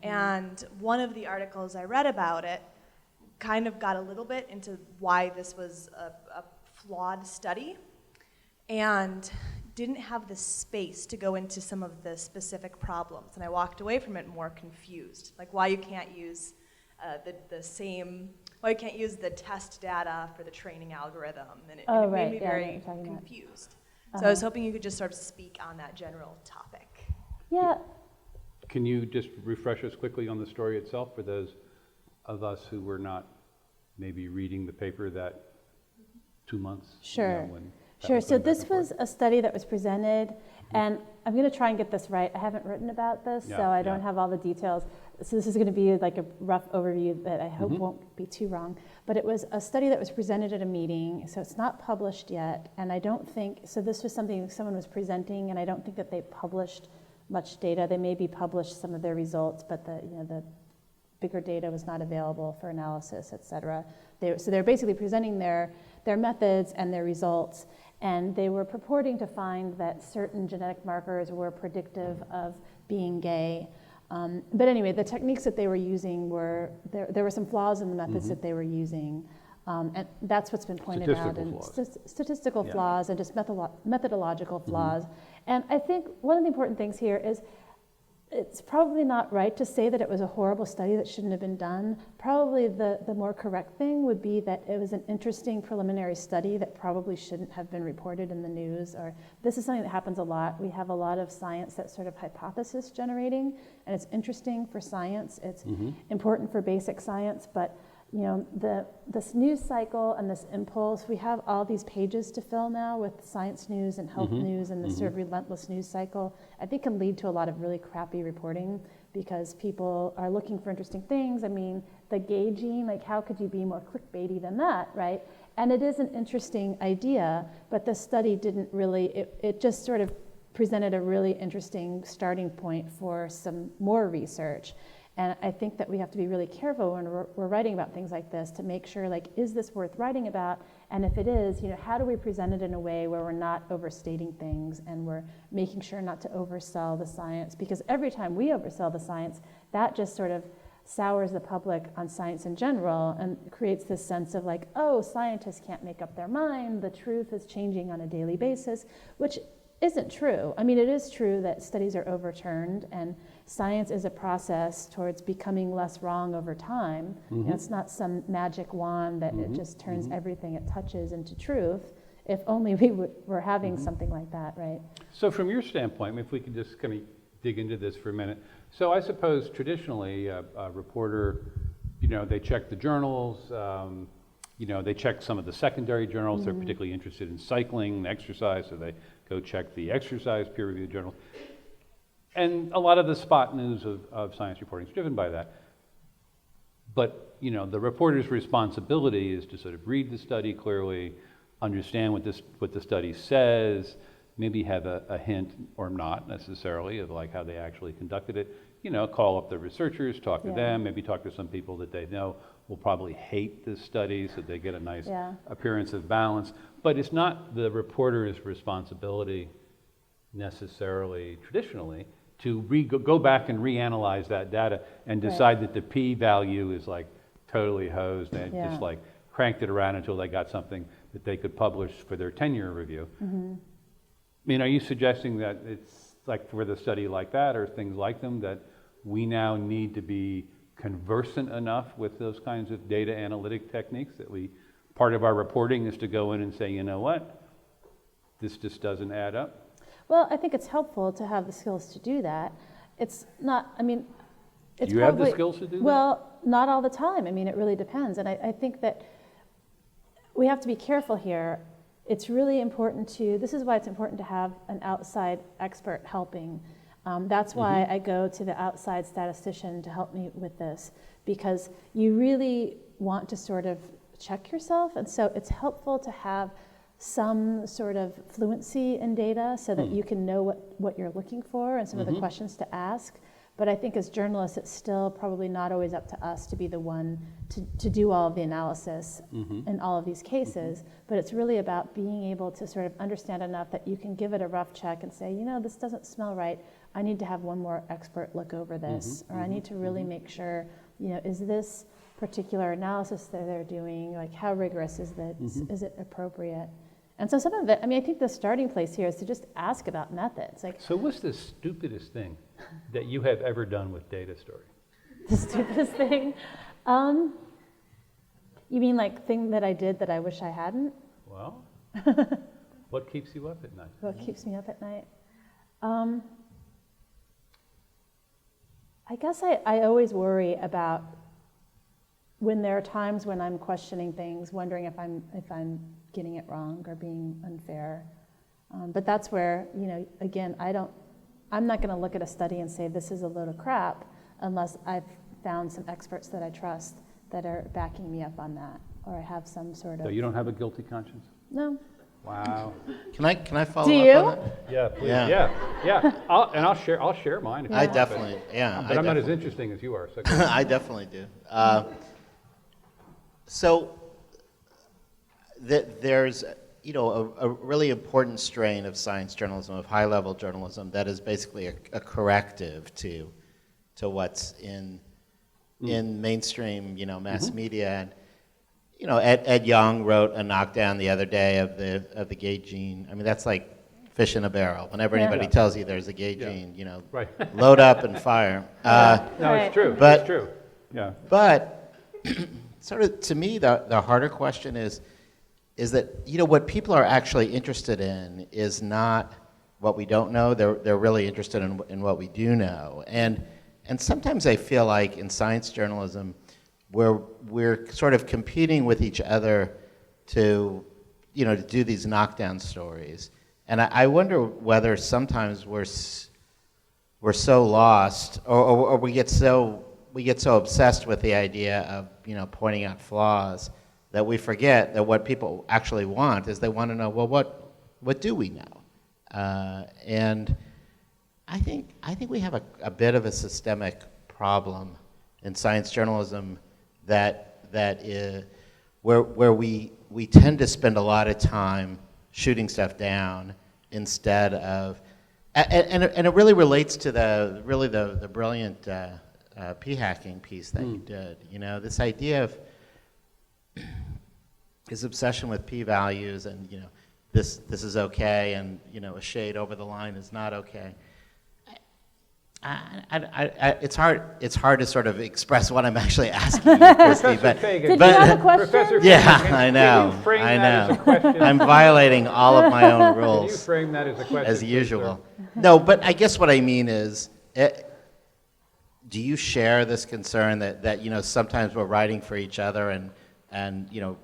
And one of the articles I read about it kind of got a little bit into why this was a flawed study and didn't have the space to go into some of the specific problems. And I walked away from it more confused, like why you can't use why you can't use the test data for the training algorithm. And it made me very confused. So I was hoping you could just sort of speak on that general topic. Yeah. Can you just refresh us quickly on the story itself for those of us who were not maybe reading the paper that 2 months? Sure. Sure. So this was a study that was presented, And I'm going to try and get this right. I haven't written about this, Yeah, so I don't yeah. have all the details. So this is going to be like a rough overview that I hope won't be too wrong. But it was a study that was presented at a meeting, so it's not published yet. And I don't think, so this was something someone was presenting, and I don't think that they published much data. They maybe published some of their results, but the bigger data was not available for analysis, et cetera. So they're basically presenting their methods and their results. And they were purporting to find that certain genetic markers were predictive of being gay. But anyway, the techniques that they were using were, there were some flaws in the methods that they were using. And that's what's been pointed out. Statistical Yeah. flaws and just methodological flaws. And I think one of the important things here is it's probably not right to say that it was a horrible study that shouldn't have been done. Probably the more correct thing would be that it was an interesting preliminary study that probably shouldn't have been reported in the news. Or this is something that happens a lot. We have a lot of science that's sort of hypothesis generating, and it's interesting for science. It's important for basic science, but this news cycle and this impulse, we have all these pages to fill now with science news and health news and this sort of relentless news cycle, I think can lead to a lot of really crappy reporting because people are looking for interesting things. I mean, the gay gene, like how could you be more clickbaity than that, right? And it is an interesting idea, but the study didn't really, it just sort of presented a really interesting starting point for some more research. And I think that we have to be really careful when we're writing about things like this to make sure, like, is this worth writing about? And if it is, how do we present it in a way where we're not overstating things and we're making sure not to oversell the science? Because every time we oversell the science, that just sort of sours the public on science in general and creates this sense of like, oh, scientists can't make up their mind, the truth is changing on a daily basis, which isn't true. I mean, it is true that studies are overturned and science is a process towards becoming less wrong over time. It's not some magic wand that it just turns everything it touches into truth. If only we were having something like that, right? So from your standpoint, if we could just kind of dig into this for a minute. So I suppose traditionally a reporter, they check the journals, they check some of the secondary journals. They're particularly interested in cycling and exercise, so they go check the exercise peer-reviewed journal. And a lot of the spot news of science reporting is driven by that. But, the reporter's responsibility is to sort of read the study clearly, understand what the study says, maybe have a hint or not necessarily of like how they actually conducted it. Call up the researchers, talk to them, maybe talk to some people that they know will probably hate this study so they get a nice appearance of balance. But it's not the reporter's responsibility necessarily, traditionally, to go back and reanalyze that data and decide that the p-value is like totally hosed and just like cranked it around until they got something that they could publish for their 10-year review. I mean, are you suggesting that it's like for the study like that or things like them that we now need to be conversant enough with those kinds of data analytic techniques that part of our reporting is to go in and say, you know what, this just doesn't add up? Well, I think it's helpful to have the skills to do that. It's not, I mean, it's Do you have the skills to do that? Well, not all the time. I mean, it really depends. And I think that we have to be careful here. It's really important this is why it's important to have an outside expert helping. That's why I go to the outside statistician to help me with this, because you really want to sort of check yourself. And so it's helpful to have some sort of fluency in data so that you can know what you're looking for and some of the questions to ask. But I think as journalists, it's still probably not always up to us to be the one to do all of the analysis in all of these cases. But it's really about being able to sort of understand enough that you can give it a rough check and say, this doesn't smell right. I need to have one more expert look over this. Or I need to really make sure, is this particular analysis that they're doing, like how rigorous is that? Is it appropriate? And so some of it, I mean, I think the starting place here is to just ask about methods. Like, So what's the stupidest thing that you have ever done with data story? the stupidest thing. You mean like thing that I did that I wish I hadn't? Well, what keeps you up at night? What keeps me up at night? I guess I always worry about when there are times when I'm questioning things, wondering if I'm getting it wrong or being unfair. But that's where, again, I'm not going to look at a study and say this is a load of crap unless I've found some experts that I trust that are backing me up on that, or I have some sort of. So you don't have a guilty conscience? No. Wow. Can I follow Do up you? on that? Yeah, please. Yeah. Yeah. I'll share mine. If you I want, definitely, but I'm not as interesting as you are. So I definitely do. So there's a really important strain of science journalism, of high-level journalism, that is basically a corrective to what's in mainstream mass media. And Ed Young wrote a knockdown the other day of the gay gene. I mean, that's like fish in a barrel. Whenever anybody tells you there's a gay gene, right. load up and fire. No, Right. it's true. But- It's true. Yeah. But sort of to me, the harder question is that what people are actually interested in is not what we don't know. They're really interested in what we do know. And sometimes I feel like in science journalism, we're sort of competing with each other to do these knockdown stories. And I wonder whether sometimes we're so lost, or we get so obsessed with the idea of pointing out flaws that we forget that what people actually want is they want to know, well, what do we know? And I think we have a bit of a systemic problem in science journalism that is where we tend to spend a lot of time shooting stuff down instead of, and it really relates to the brilliant p-hacking piece that you did. This idea of his obsession with p-values and this is okay, and a shade over the line is not okay. It's hard to sort of express what I'm actually asking you, Christie, but Fagin. Did you have a question? Professor yeah, Fagin, I know, Can you frame I that as a know. question? I'm violating all of my own Can you rules frame that as a question? as please, usual. sir? No, but I guess what I mean is, do you share this concern that sometimes we're writing for each other and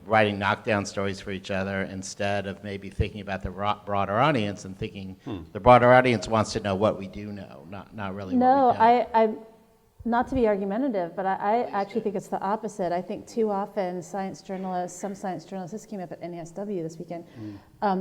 writing knockdown stories for each other instead of maybe thinking about the broader audience and thinking the broader audience wants to know what we do know, not really No, what we don't. I not to be argumentative, but I actually think it's the opposite. I think too often some science journalists, this came up at NASW this weekend,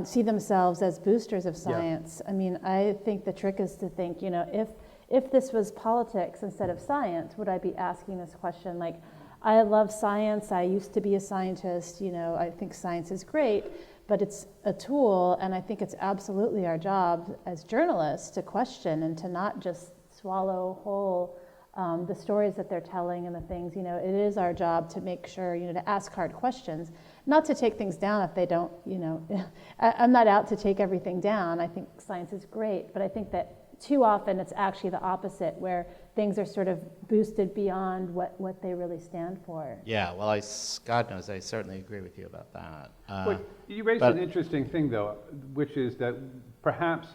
see themselves as boosters of science. I mean, I think the trick is to think, if this was politics instead of science, would I be asking this question? Like, I love science, I used to be a scientist, I think science is great, but it's a tool, and I think it's absolutely our job as journalists to question and to not just swallow whole the stories that they're telling and the things, it is our job to make sure, to ask hard questions, not to take things down if they don't, I'm not out to take everything down. I think science is great, but I think that too often it's actually the opposite, where things are sort of boosted beyond what they really stand for. Yeah, well, God knows, I certainly agree with you about that. But you raised an interesting thing, though, which is that perhaps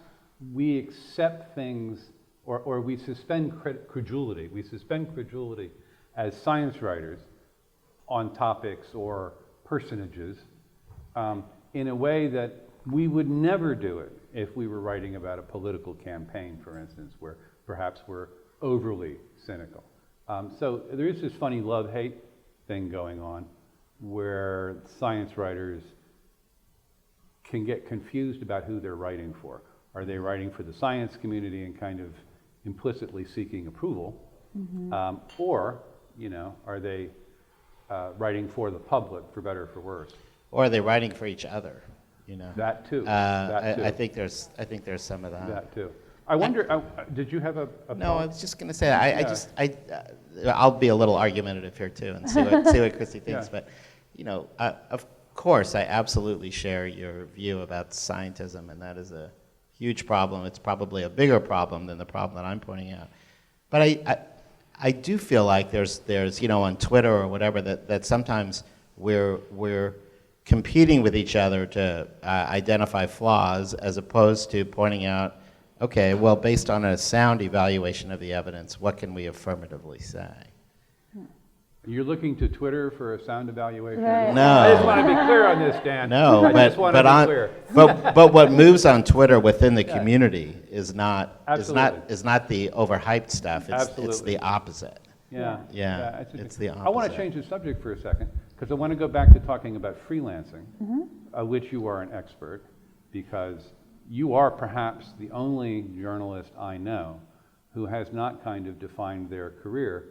we accept things, or we suspend credulity. We suspend credulity as science writers on topics or personages in a way that we would never do it if we were writing about a political campaign, for instance, where perhaps we're overly cynical. So there is this funny love-hate thing going on where science writers can get confused about who they're writing for. Are they writing for the science community and kind of implicitly seeking approval? Or, are they writing for the public, for better or for worse? Or are they writing for each other? That too. I think there's some of that. That too. I wonder, did you have a No, I thought? was just going to say, I'll be a little argumentative here too and see what Christie thinks. Yeah. But, of course, I absolutely share your view about scientism, and that is a huge problem. It's probably a bigger problem than the problem that I'm pointing out. But I do feel like there's on Twitter or whatever that sometimes we're competing with each other to identify flaws as opposed to pointing out, okay, well, based on a sound evaluation of the evidence, what can we affirmatively say? You're looking to Twitter for a sound evaluation? Right. No. I just want to be clear on this, Dan. No, I just want to be clear. but what moves on Twitter within the community is not Absolutely. the overhyped stuff. It's Absolutely. the opposite. Yeah. Yeah, it's the I want to opposite. change the subject for a second, because I want to go back to talking about freelancing, which you are an expert, because you are perhaps the only journalist I know who has not kind of defined their career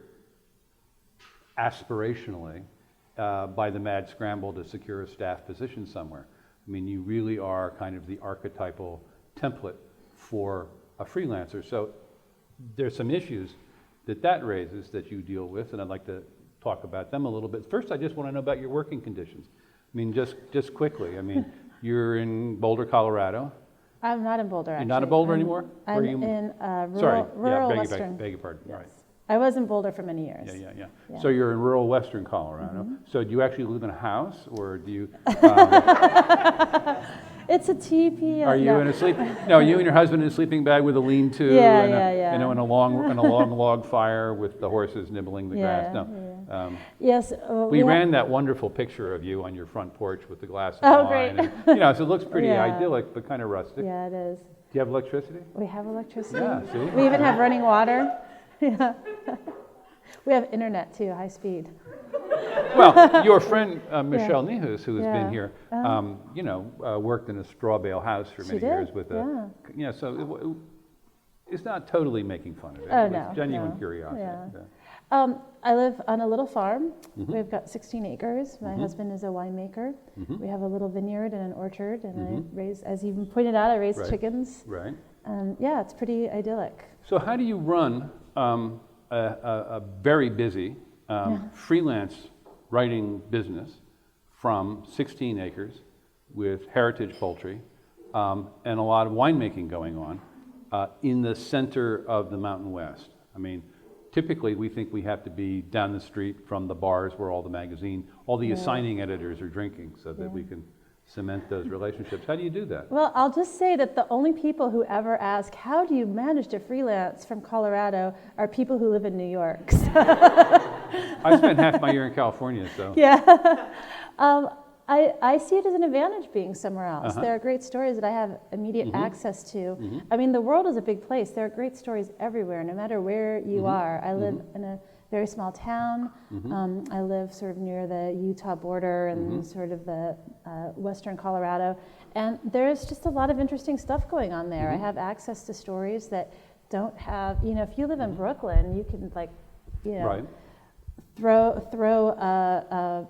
aspirationally by the mad scramble to secure a staff position somewhere. I mean, you really are kind of the archetypal template for a freelancer. So there's some issues that raises that you deal with, and I'd like to talk about them a little bit. First, I just want to know about your working conditions. I mean, just quickly. I mean, you're in Boulder, Colorado. I'm not in Boulder, actually. You're not in Boulder anymore? I'm Where are you? in Sorry, rural beg Western. your pardon. Yes. Right. I was in Boulder for many years. Yeah. Yeah. So you're in rural Western Colorado. So do you actually live in a house, or do you? It's a teepee. Are you in a sleep? No, you and your husband in a sleeping bag with a lean-to, Yeah, and yeah. you know, in a long log fire with the horses nibbling the grass. No. Yes. We ran that wonderful picture of you on your front porch with the glass of Oh, wine. great. And, so it looks pretty Yeah. idyllic, but kind of rustic. Yeah, it is. Do you have electricity? We have electricity. Yeah, see? We even have running water. Yeah. We have internet too, high speed. Well, your friend Michelle Nihus, who has Yeah. been here, worked in a straw bale house for many She did, years with so it's not totally making fun of it. Oh, It's no, genuine no. curiosity. Yeah. I live on a little farm. We've got 16 acres. My husband is a winemaker. We have a little vineyard and an orchard, and I raise, as you pointed out, I raise Right. chickens. Right. Yeah, it's pretty idyllic. So how do you run a very busy freelance writing business from 16 acres with heritage poultry and a lot of winemaking going on in the center of the Mountain West? I mean, typically we think we have to be down the street from the bars where all the assigning editors are drinking so that we can cement those relationships. How do you do that? Well, I'll just say that the only people who ever ask, how do you manage to freelance from Colorado, are people who live in New York. I spent half my year in California, so. Yeah. I see it as an advantage being somewhere else. There are great stories that I have immediate access to. I mean, the world is a big place. There are great stories everywhere, no matter where you are. I live in a very small town. I live sort of near the Utah border and sort of the western Colorado. And there's just a lot of interesting stuff going on there. I have access to stories that don't have, if you live in Brooklyn, you can Right. throw a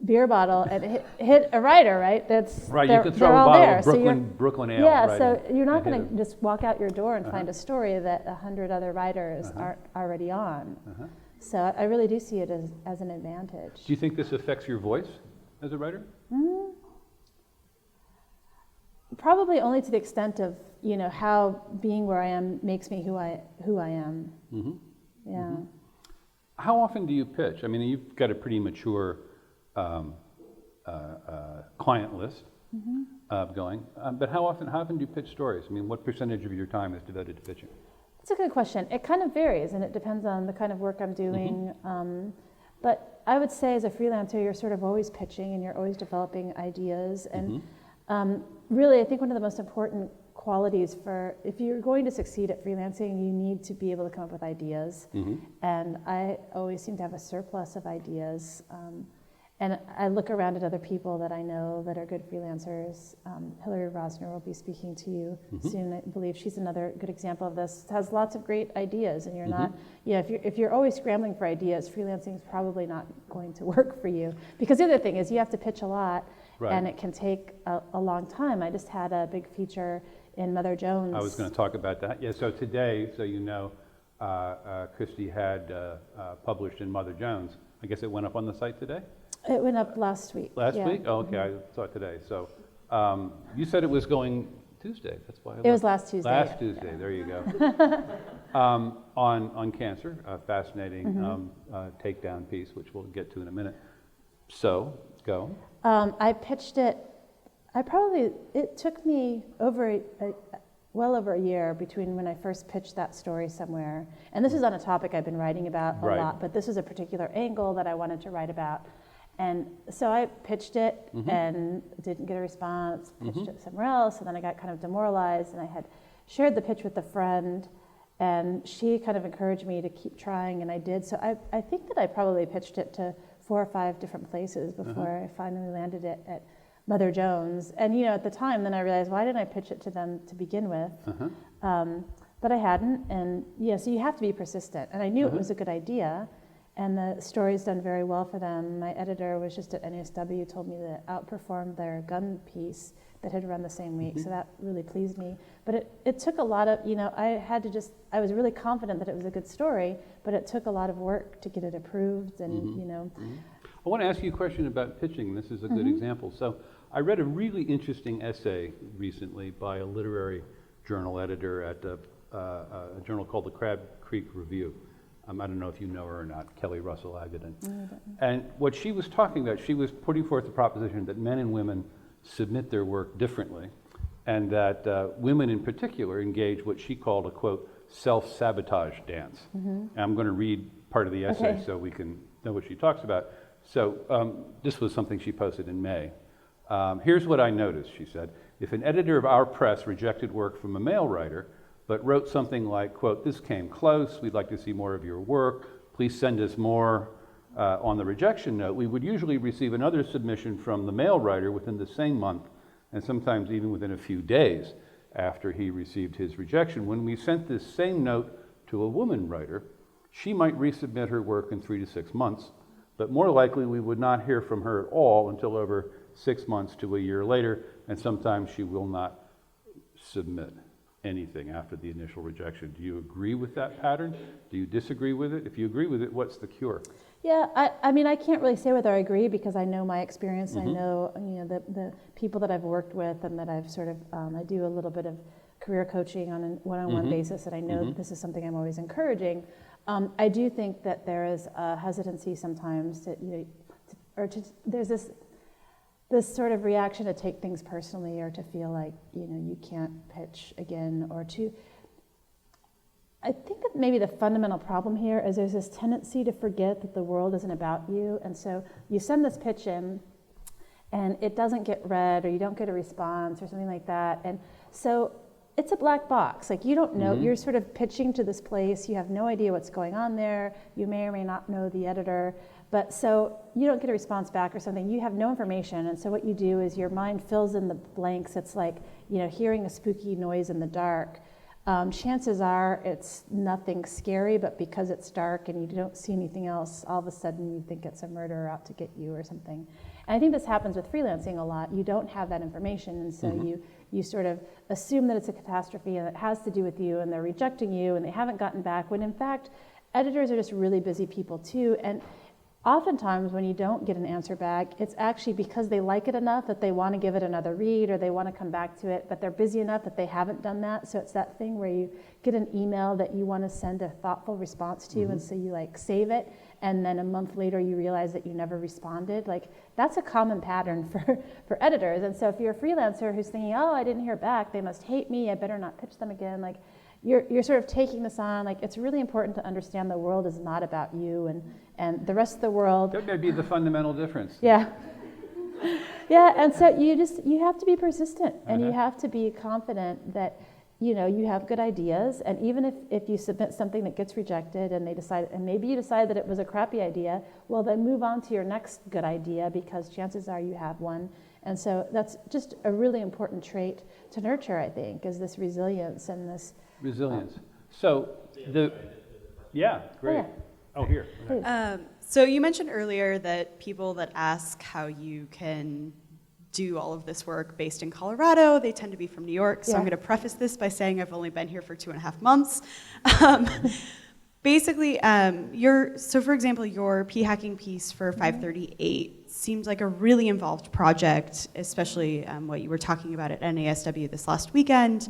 beer bottle and hit a writer, right? That's Right, you they're- could throw they're a all bottle there. of So you're- Brooklyn Ale. Yeah, right, so and- you're not and hit going to it. just walk out your door and find a story that 100 other writers aren't already on. So I really do see it as an advantage. Do you think this affects your voice as a writer? Probably only to the extent of how being where I am makes me who I am. Yeah. How often do you pitch? I mean, you've got a pretty mature client list going, but how often do you pitch stories? I mean, what percentage of your time is devoted to pitching? It's a good question. It kind of varies, and it depends on the kind of work I'm doing. But I would say as a freelancer, you're sort of always pitching and you're always developing ideas. And really, I think one of the most important qualities if you're going to succeed at freelancing, you need to be able to come up with ideas. And I always seem to have a surplus of ideas. And I look around at other people that I know that are good freelancers. Hillary Rosner will be speaking to you soon. I believe she's another good example of this. Has lots of great ideas, and you're not. If you're always scrambling for ideas, freelancing is probably not going to work for you. Because the other thing is you have to pitch a lot, and it can take a long time. I just had a big feature in Mother Jones. I was going to talk about that. Yeah. So today, Christie had published in Mother Jones. I guess it went up on the site today. It went up last week. Last week? Oh, okay. I saw it today. So you said it was going Tuesday. That's why It was last Tuesday. Last Tuesday. There you go. On cancer, a fascinating takedown piece, which we'll get to in a minute. So go. I pitched it. It took me over well over a year between when I first pitched that story somewhere, and this is on a topic I've been writing about a Right. lot, but this is a particular angle that I wanted to write about. And so I pitched it and didn't get a response, pitched it somewhere else, and then I got kind of demoralized, and I had shared the pitch with a friend, and she kind of encouraged me to keep trying, and I did. So I think that I probably pitched it to 4 or 5 different places before I finally landed it at Mother Jones. And at the time, then I realized, why didn't I pitch it to them to begin with? But I hadn't, and so you have to be persistent. And I knew it was a good idea, and the story's done very well for them. My editor was just at NASW, told me that it outperformed their gun piece that had run the same week, so that really pleased me. But it took a lot of, I was really confident that it was a good story, but it took a lot of work to get it approved, and I want to ask you a question about pitching. This is a good example. So I read a really interesting essay recently by a literary journal editor at a journal called the Crab Creek Review. I don't know if you know her or not, Kelly Russell Agadan. And what she was talking about, she was putting forth the proposition that men and women submit their work differently, and that women in particular engage what she called a, quote, self-sabotage dance. And I'm going to read part of the essay so we can know what she talks about. So this was something she posted in May. Here's what I noticed, she said. If an editor of our press rejected work from a male writer, but wrote something like, quote, this came close, we'd like to see more of your work, please send us more, on the rejection note, we would usually receive another submission from the male writer within the same month, and sometimes even within a few days after he received his rejection. When we sent this same note to a woman writer, she might resubmit her work in 3 to 6 months, but more likely we would not hear from her at all until over 6 months to a year later, and sometimes she will not submit anything after the initial rejection. Do you agree with that pattern? Do you disagree with it? If you agree with it, what's the cure? Yeah, I mean, I can't really say whether I agree because I know my experience. I know, the people that I've worked with and that I've sort of, I do a little bit of career coaching on a one-on-one basis, and I know that this is something I'm always encouraging. I do think that there is a hesitancy sometimes there's this sort of reaction to take things personally, or to feel like, you can't pitch again, or to, I think that maybe the fundamental problem here is there's this tendency to forget that the world isn't about you, and so you send this pitch in, and it doesn't get read, or you don't get a response, or something like that, and so it's a black box. Like, you don't know, you're sort of pitching to this place, you have no idea what's going on there, you may or may not know the editor, but so you don't get a response back or something, you have no information, and so what you do is your mind fills in the blanks. It's like, hearing a spooky noise in the dark. Chances are it's nothing scary, but because it's dark and you don't see anything else, all of a sudden you think it's a murderer out to get you or something. And I think this happens with freelancing a lot. You don't have that information, and so you sort of assume that it's a catastrophe and it has to do with you, and they're rejecting you and they haven't gotten back, when in fact editors are just really busy people too. And oftentimes when you don't get an answer back, it's actually because they like it enough that they want to give it another read, or they want to come back to it, but they're busy enough that they haven't done that. So it's that thing where you get an email that you want to send a thoughtful response to, and so you save it, and then a month later you realize that you never responded. That's a common pattern for editors. And so if you're a freelancer who's thinking, oh, I didn't hear back, they must hate me, I better not pitch them again, you're sort of taking this on. It's really important to understand the world is not about you, and the rest of the world. That may be the fundamental difference. Yeah. Yeah, and so you have to be persistent, and you have to be confident that, you have good ideas, and even if you submit something that gets rejected and maybe you decide that it was a crappy idea, well, then move on to your next good idea, because chances are you have one. And so that's just a really important trait to nurture, I think, is this resilience and this. Resilience. So yeah, great. Oh, here. So you mentioned earlier that people that ask how you can do all of this work based in Colorado, they tend to be from New York. So I'm going to preface this by saying I've only been here for 2.5 months. Basically, for example, your p-hacking piece for 538 seems like a really involved project, especially what you were talking about at NASW this last weekend.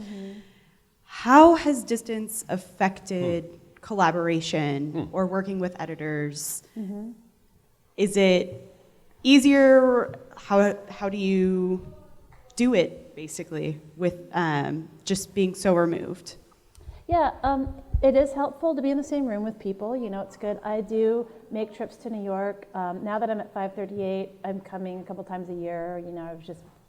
How has distance affected collaboration or working with editors? Is it easier? How do you do it, basically, with just being so removed? Yeah, it is helpful to be in the same room with people. You know, it's good. I do make trips to New York. Now that I'm at 538, I'm coming a couple times a year. You know,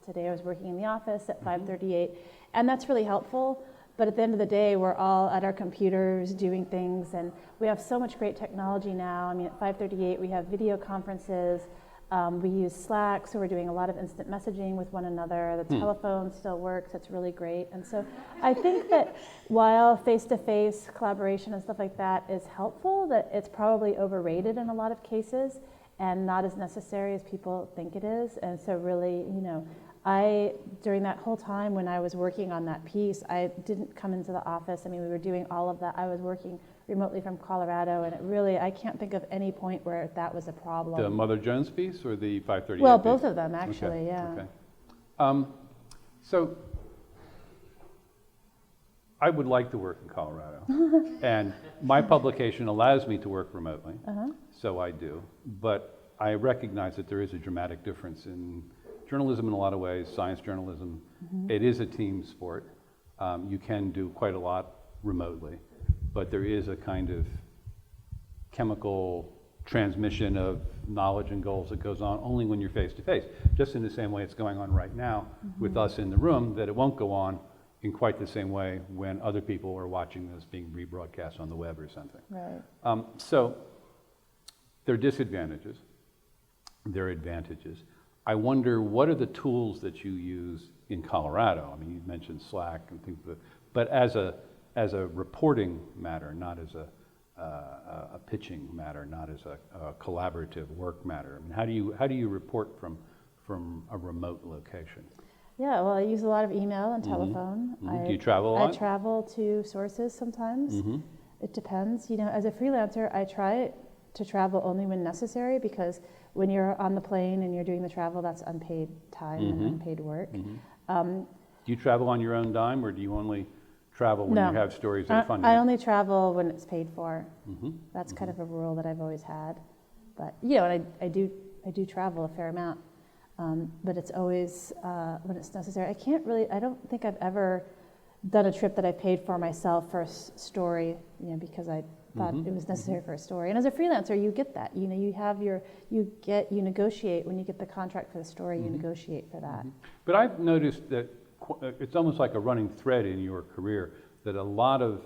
today I was working in the office at 538, and that's really helpful. But at the end of the day, we're all at our computers doing things, and we have so much great technology now. I mean, at 538, we have video conferences. We use Slack, so we're doing a lot of instant messaging with one another. The telephone still works. It's really great. And so I think that while face-to-face collaboration and stuff like that is helpful, that it's probably overrated in a lot of cases and not as necessary as people think it is. And so really, you know, during that whole time when I was working on that piece, I didn't come into the office. I mean, we were doing all of that. I was working remotely from Colorado, and it really, I can't think of any point where that was a problem. The Mother Jones piece or the 538 Well, piece? both of them, actually, Okay, yeah. okay. So I would like to work in Colorado, and my publication allows me to work remotely, so I do. But I recognize that there is a dramatic difference in journalism in a lot of ways, science journalism. It is a team sport. You can do quite a lot remotely, but there is a kind of chemical transmission of knowledge and goals that goes on only when you're face to face, just in the same way it's going on right now with us in the room, that it won't go on in quite the same way when other people are watching this being rebroadcast on the web or something. Right. So there are disadvantages, there are advantages. I wonder, what are the tools that you use in Colorado? I mean, you mentioned Slack and things, but as a reporting matter, not as a pitching matter, not as a collaborative work matter. I mean, how do you report from a remote location? Yeah, well, I use a lot of email and telephone. Do you travel a lot? I travel to sources sometimes. It depends. You know, as a freelancer, I try to travel only when necessary, because when you're on the plane and you're doing the travel, that's unpaid time and unpaid work. Do you travel on your own dime, or do you only travel when you have stories that are funded? I only travel when it's paid for. That's kind of a rule that I've always had. But, you know, and I do travel a fair amount, but it's always when it's necessary. I don't think I've ever done a trip that I paid for myself for a story, you know, because I thought it was necessary for a story. And as a freelancer, you get that. You know, you negotiate when you get the contract for the story. You negotiate for that. But I've noticed that it's almost like a running thread in your career that a lot of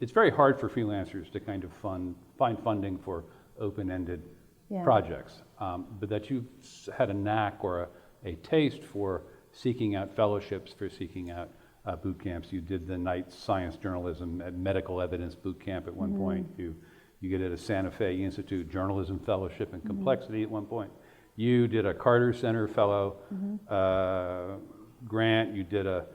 it's very hard for freelancers to kind of find funding for open-ended projects, but that you've had a knack or a taste for seeking out fellowships, for seeking out boot camps. You did the night science journalism at medical evidence boot camp at one point. You get at a Santa Fe Institute journalism fellowship in complexity at one point. You did a Carter Center fellow grant. You did a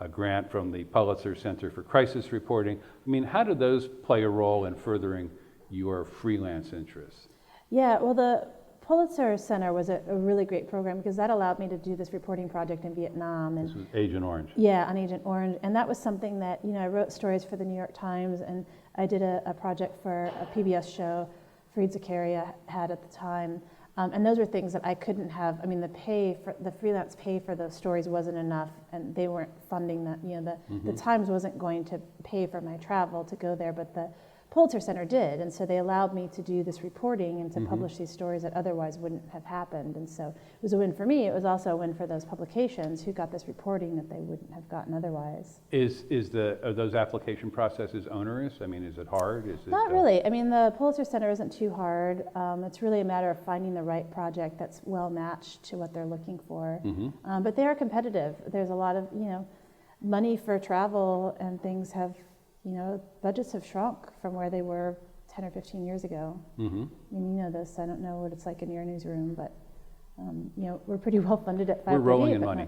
grant from the Pulitzer Center for Crisis Reporting. I mean, how do those play a role in furthering your freelance interests? Yeah, well, the Pulitzer Center was a really great program, because that allowed me to do this reporting project in Vietnam. And this was Agent Orange. Yeah, on Agent Orange. And that was something that, you know, I wrote stories for the New York Times, and I did a project for a PBS show Fareed Zakaria had at the time. And those were things that I couldn't have. I mean, the freelance pay for those stories wasn't enough, and they weren't funding that. You know, the Times wasn't going to pay for my travel to go there, but the Pulitzer Center did, and so they allowed me to do this reporting and to publish these stories that otherwise wouldn't have happened. And so it was a win for me. It was also a win for those publications who got this reporting that they wouldn't have gotten otherwise. Are those application processes onerous? I mean, is it hard? Not really. I mean, the Pulitzer Center isn't too hard. It's really a matter of finding the right project that's well matched to what they're looking for. But they are competitive. There's a lot of, you know, money for travel, and things have, you know, budgets have shrunk from where they were 10 or 15 years ago. I mean, you know this. I don't know what it's like in your newsroom, but, you know, we're pretty well funded at 538. We're rolling in money.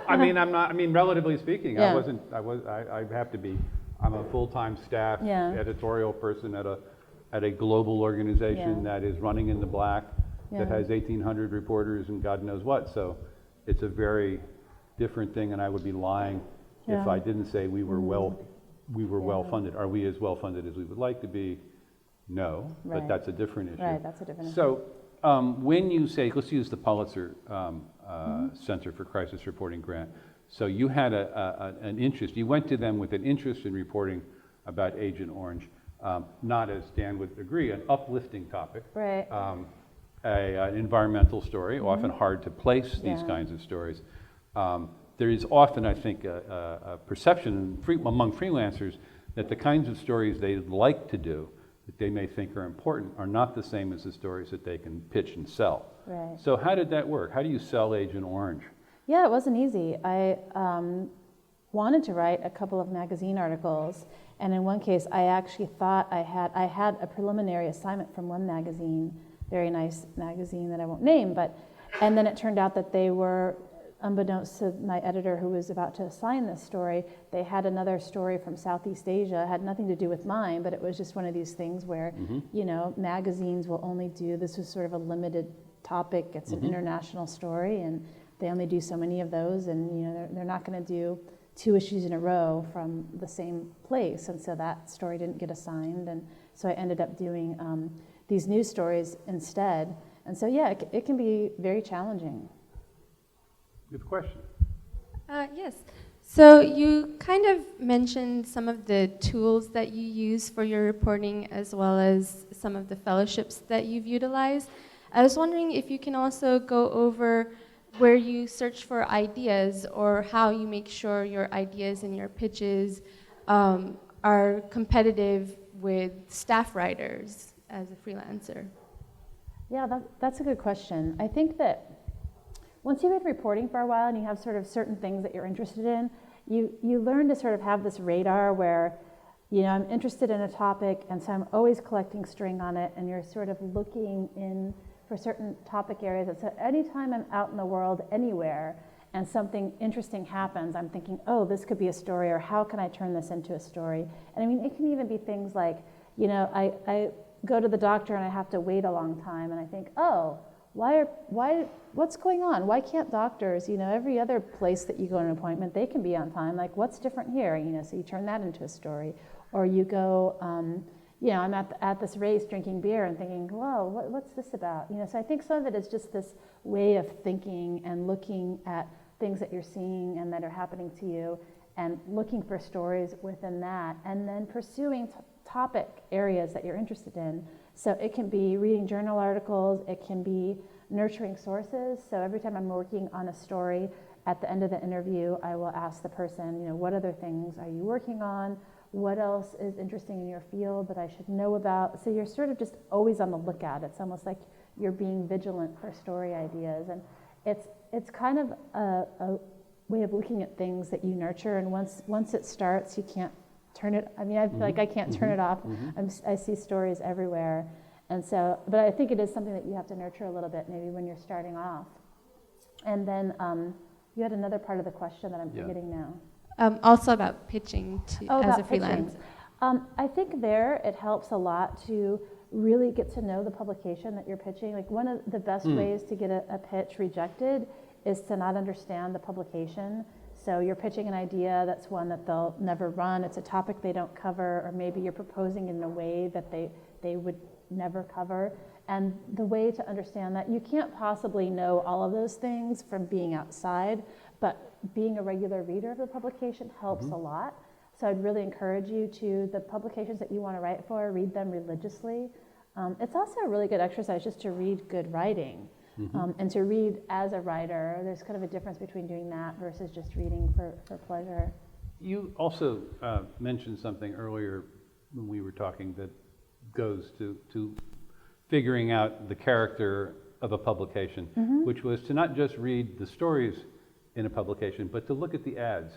I mean, relatively speaking, Yeah. I have to be, I'm a full-time staff editorial person at a global organization that is running in the black, that has 1,800 reporters and God knows what. So it's a very different thing, and I would be lying if I didn't say we were well we were Yeah. well-funded. Are we as well-funded as we would like to be? No, but Right. that's a different issue. Right, that's a different issue. So when you say, let's use the Pulitzer Center for Crisis Reporting grant. So you had an interest, you went to them with an interest in reporting about Agent Orange, not, as Dan would agree, an uplifting topic. Right. An environmental story, often hard to place these Yeah. kinds of stories. There is often, I think, a perception among freelancers that the kinds of stories they like to do, that they may think are important, are not the same as the stories that they can pitch and sell. Right. So how did that work? How do you sell Agent Orange? Yeah, it wasn't easy. I wanted to write a couple of magazine articles, and in one case, I actually thought I had a preliminary assignment from one magazine, very nice magazine that I won't name, and then it turned out that they were, unbeknownst to my editor who was about to assign this story, they had another story from Southeast Asia. It had nothing to do with mine, but it was just one of these things where, magazines will only do, this was sort of a limited topic, it's an international story, and they only do so many of those, and they're not going to do 2 issues in a row from the same place, and so that story didn't get assigned, and so I ended up doing these news stories instead. And so yeah, it can be very challenging. You have a question? Yes. So you kind of mentioned some of the tools that you use for your reporting, as well as some of the fellowships that you've utilized. I was wondering if you can also go over where you search for ideas, or how you make sure your ideas and your pitches are competitive with staff writers as a freelancer. Yeah, that's a good question. I think that once you've been reporting for a while and you have sort of certain things that you're interested in, you learn to sort of have this radar where, I'm interested in a topic, and so I'm always collecting string on it, and you're sort of looking in for certain topic areas. And so anytime I'm out in the world anywhere and something interesting happens, I'm thinking, oh, this could be a story, or how can I turn this into a story? And I mean, it can even be things like, I go to the doctor and I have to wait a long time, and I think, oh, what's going on? Why can't doctors, every other place that you go on an appointment, they can be on time. Like, what's different here? So you turn that into a story. Or you go, I'm at this race drinking beer and thinking, whoa, what's this about? So I think some of it is just this way of thinking and looking at things that you're seeing and that are happening to you, and looking for stories within that, and then pursuing topic areas that you're interested in. So it can be reading journal articles, it can be nurturing sources. So every time I'm working on a story, at the end of the interview, I will ask the person, what other things are you working on? What else is interesting in your field that I should know about? So you're sort of just always on the lookout. It's almost like you're being vigilant for story ideas. And it's kind of a way of looking at things that you nurture. And once it starts, you can't turn it. I mean, I feel like I can't turn it off. I see stories everywhere. And so, but I think it is something that you have to nurture a little bit, maybe when you're starting off. And then you had another part of the question that I'm forgetting now. Also about pitching as a freelancer. I think there it helps a lot to really get to know the publication that you're pitching. Like, one of the best ways to get a pitch rejected is to not understand the publication. So you're pitching an idea that's one that they'll never run. It's a topic they don't cover, or maybe you're proposing in a way that they would never cover. And the way to understand that, you can't possibly know all of those things from being outside, but being a regular reader of the publication helps a lot. So I'd really encourage you to, the publications that you want to write for, read them religiously. It's also a really good exercise just to read good writing, and to read as a writer. There's kind of a difference between doing that versus just reading for pleasure. You also mentioned something earlier when we were talking that goes to figuring out the character of a publication, which was to not just read the stories in a publication, but to look at the ads,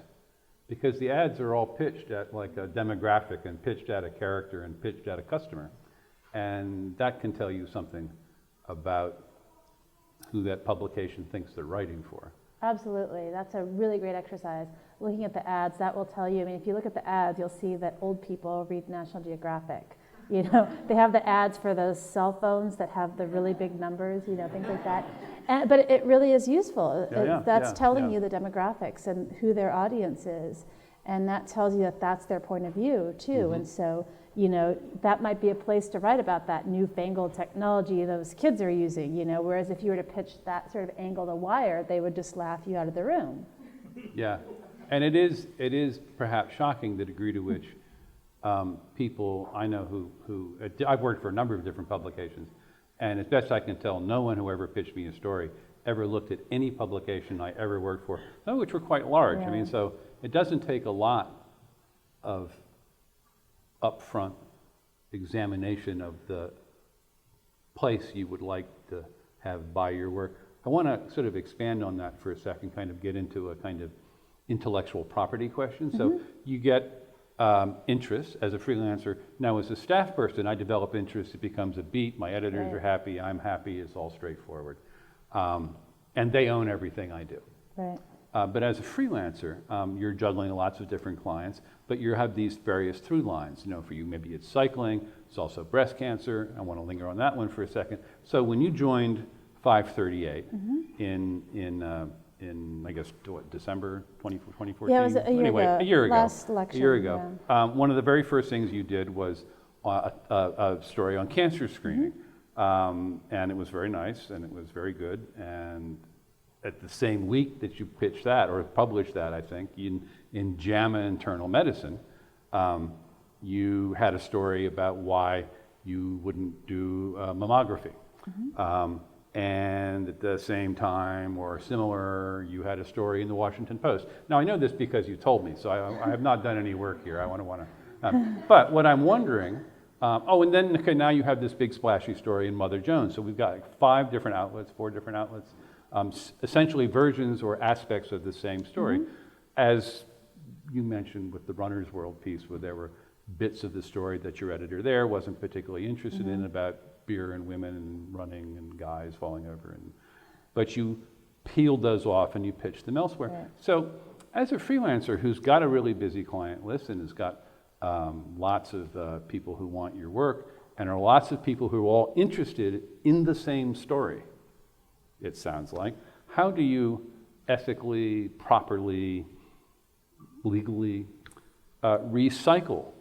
because the ads are all pitched at like a demographic, and pitched at a character, and pitched at a customer, and that can tell you something about who that publication thinks they're writing for. Absolutely, that's a really great exercise. Looking at the ads, that will tell you, I mean, if you look at the ads, you'll see that old people read National Geographic. They have the ads for those cell phones that have the really big numbers, things like that. But it really is useful. That's telling you the demographics and who their audience is. And that tells you that that's their point of view too. And so, that might be a place to write about that newfangled technology those kids are using, whereas if you were to pitch that sort of angle to Wired, they would just laugh you out of the room. Yeah, and it is perhaps shocking the degree to which people I know who I've worked for a number of different publications, and as best I can tell, no one who ever pitched me a story ever looked at any publication I ever worked for, some of which were quite large. I mean, so it doesn't take a lot of upfront examination of the place you would like to have buy your work. I want to sort of expand on that for a second, kind of get into a kind of intellectual property question. So you get interest as a freelancer. Now, as a staff person, I develop interest. It becomes a beat. My editors are happy. I'm happy. It's all straightforward. And they own everything I do. Right. But as a freelancer, you're juggling lots of different clients, but you have these various through lines. For you, maybe it's cycling. It's also breast cancer. I want to linger on that one for a second. So when you joined 538 in I guess, December 2014? Yeah, it was a year ago. A year ago. Last election. A year ago. One of the very first things you did was a story on cancer screening. And it was very nice, and it was very good. And at the same week that you pitched that, or published that, I think, in JAMA Internal Medicine, you had a story about why you wouldn't do mammography. And at the same time, or similar, you had a story in the Washington Post. Now, I know this because you told me, so I have not done any work here. I want to. But what I'm wondering, and then okay, now you have this big splashy story in Mother Jones. So we've got like 4 different outlets, essentially versions or aspects of the same story. As you mentioned with the Runner's World piece, where there were bits of the story that your editor there wasn't particularly interested in, about beer and women and running and guys falling over, but you peeled those off and you pitched them elsewhere. Right. So as a freelancer who's got a really busy client list and has got lots of people who want your work, and are lots of people who are all interested in the same story, it sounds like, how do you ethically, properly, legally recycle,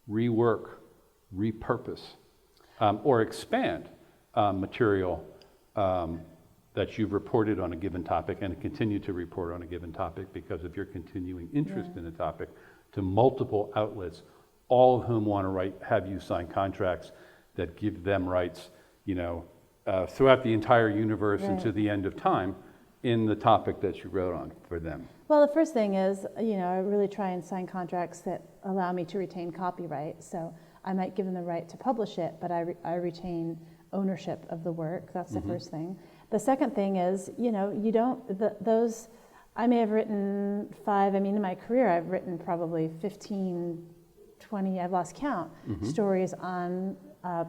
rework, repurpose, or expand material that you've reported on a given topic and continue to report on a given topic because of your continuing interest in a topic, to multiple outlets, all of whom want to have you sign contracts that give them rights, throughout the entire universe and to the end of time in the topic that you wrote on for them? Well, the first thing is, I really try and sign contracts that allow me to retain copyright. So I might give them the right to publish it, but I retain ownership of the work. That's the first thing. The second thing is, I may have written 5, in my career I've written probably 15, 20, I've lost count, stories on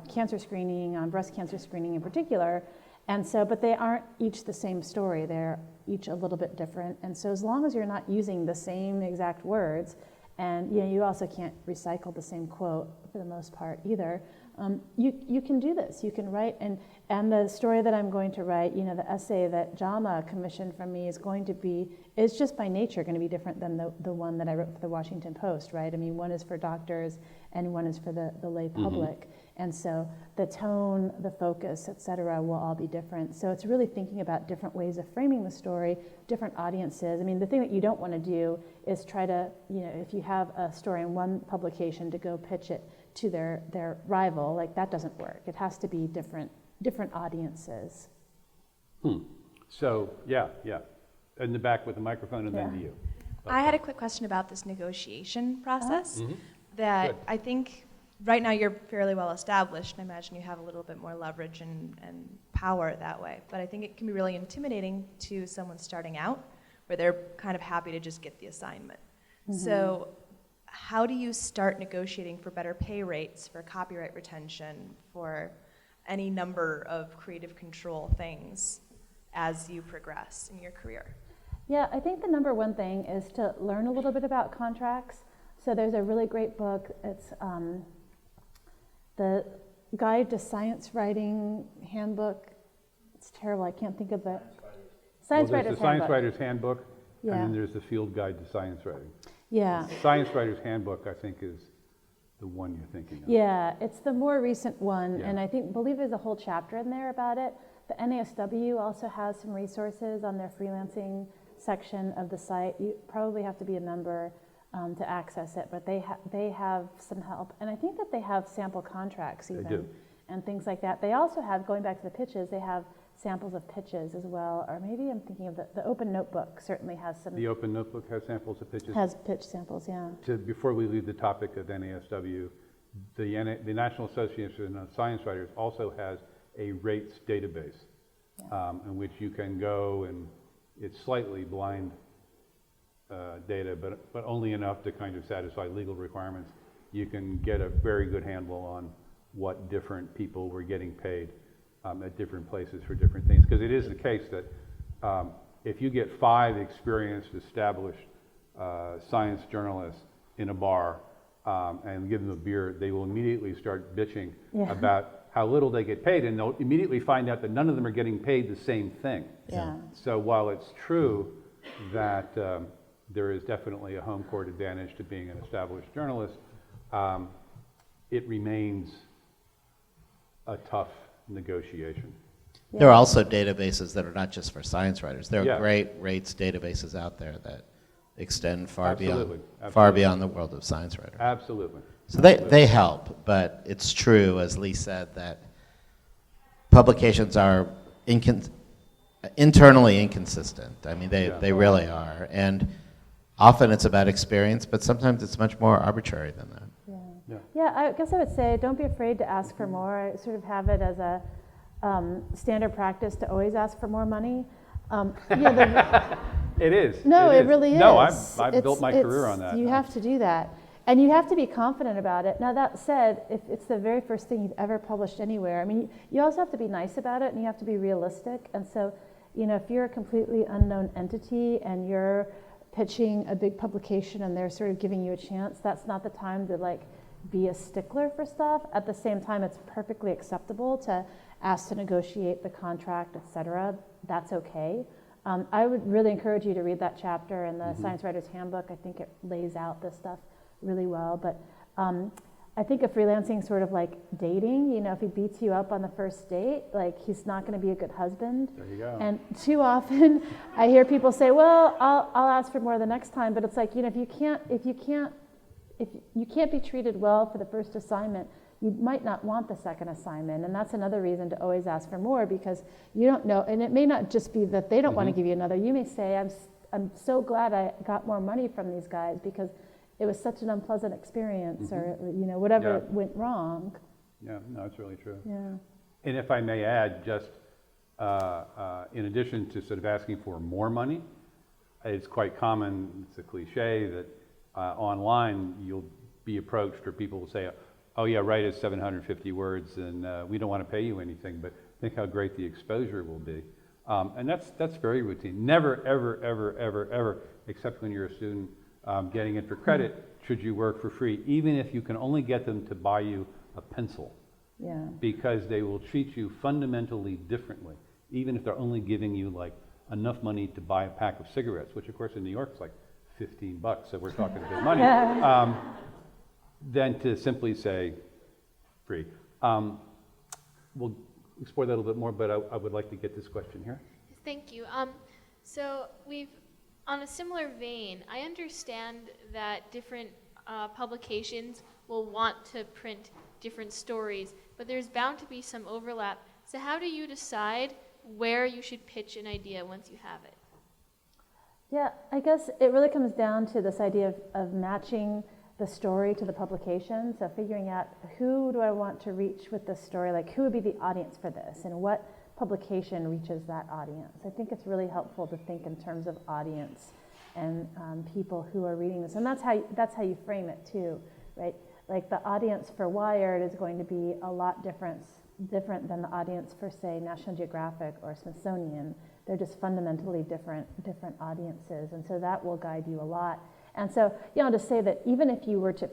cancer screening, on breast cancer screening in particular. And so, but they aren't each the same story. They're each a little bit different. And so as long as you're not using the same exact words, and you also can't recycle the same quote for the most part either, you can do this. You can write, and the story that I'm going to write, the essay that JAMA commissioned from me is just by nature going to be different than the one that I wrote for the Washington Post, right? One is for doctors and one is for the lay public. And so the tone, the focus, et cetera, will all be different. So it's really thinking about different ways of framing the story, different audiences. The thing that you don't want to do is try to, if you have a story in one publication, to go pitch it to their rival, like that doesn't work. It has to be different audiences. So, yeah. In the back with the microphone, and then to you. I had a quick question about this negotiation process that Good. I think right now you're fairly well established, and I imagine you have a little bit more leverage and power that way. But I think it can be really intimidating to someone starting out, where they're kind of happy to just get the assignment. So how do you start negotiating for better pay rates, for copyright retention, for any number of creative control things as you progress in your career? Yeah, I think the number one thing is to learn a little bit about contracts. So there's a really great book. It's the Guide to Science Writing Handbook. It's terrible. I can't think of the Science Writer's There's the Science Handbook. Writer's Handbook, Yeah. and then there's the Field Guide to Science Writing. Yeah. Science Writer's Handbook, I think, is the one you're thinking of. Yeah, it's the more recent one, Yeah. and I believe there's a whole chapter in there about it. The NASW also has some resources on their freelancing section of the site. You probably have to be a member to access it, but they have some help, and I think that they have sample contracts even, They do. and things like that. They also have, going back to the pitches, they have samples of pitches as well, or maybe I'm thinking of the Open Notebook certainly has some, The Open Notebook has samples of pitches. has pitch samples, yeah. Before we leave the topic of NASW, the National Association of Science Writers also has a rates database in which you can go, and it's slightly blind data, but only enough to kind of satisfy legal requirements. You can get a very good handle on what different people were getting paid at different places for different things. Because it is the case that if you get 5 experienced, established science journalists in a bar and give them a beer, they will immediately start bitching about how little they get paid, and they'll immediately find out that none of them are getting paid the same thing. Yeah. So while it's true that there is definitely a home court advantage to being an established journalist, it remains a tough negotiation. There are also databases that are not just for science writers. There are Yeah. great rates databases out there that extend far Absolutely. beyond the world of science writers. Absolutely. So they help, but it's true, as Lee said, that publications are internally inconsistent. I mean, they really are. And often it's about experience, but sometimes it's much more arbitrary than that. Yeah, I guess I would say don't be afraid to ask for more. I sort of have it as a standard practice to always ask for more money. It is. No, it really is. No, I've built my career on that. You have to do that. And you have to be confident about it. Now, that said, if it's the very first thing you've ever published anywhere, I mean, you also have to be nice about it, and you have to be realistic. And so, if you're a completely unknown entity and you're pitching a big publication and they're sort of giving you a chance, that's not the time to be a stickler for stuff. At the same time, it's perfectly acceptable to ask to negotiate the contract, et cetera. That's okay. I would really encourage you to read that chapter in the Science Writer's Handbook. I think it lays out this stuff really well. But I think of freelancing sort of like dating. If he beats you up on the first date, he's not going to be a good husband. There you go. And too often I hear people say, well, I'll ask for more the next time. But it's like, if you can't be treated well for the first assignment, you might not want the second assignment. And that's another reason to always ask for more, because you don't know. And it may not just be that they don't want to give you another. You may say, I'm so glad I got more money from these guys because it was such an unpleasant experience, or whatever went wrong. Yeah, no, it's really true. Yeah. And if I may add, just in addition to sort of asking for more money, it's quite common, it's a cliche, that online you'll be approached, or people will say, oh yeah, write us 750 words and we don't want to pay you anything, but think how great the exposure will be. And that's very routine. Never, ever, ever, ever, ever, except when you're a student getting it for credit, should you work for free, even if you can only get them to buy you a pencil. Yeah. Because they will treat you fundamentally differently, even if they're only giving you enough money to buy a pack of cigarettes, which of course in New York is $15, so we're talking a bit of money, than to simply say free. We'll explore that a little bit more, but I would like to get this question here. Thank you. So on a similar vein, I understand that different publications will want to print different stories, but there's bound to be some overlap. So how do you decide where you should pitch an idea once you have it? Yeah, I guess it really comes down to this idea of matching the story to the publication. So figuring out, who do I want to reach with this story? Who would be the audience for this, and what publication reaches that audience? I think it's really helpful to think in terms of audience and people who are reading this, and that's how you frame it too, right? The audience for Wired is going to be a lot different than the audience for, say, National Geographic or Smithsonian. They're just fundamentally different audiences, and so that will guide you a lot. And so, to say that even if you were to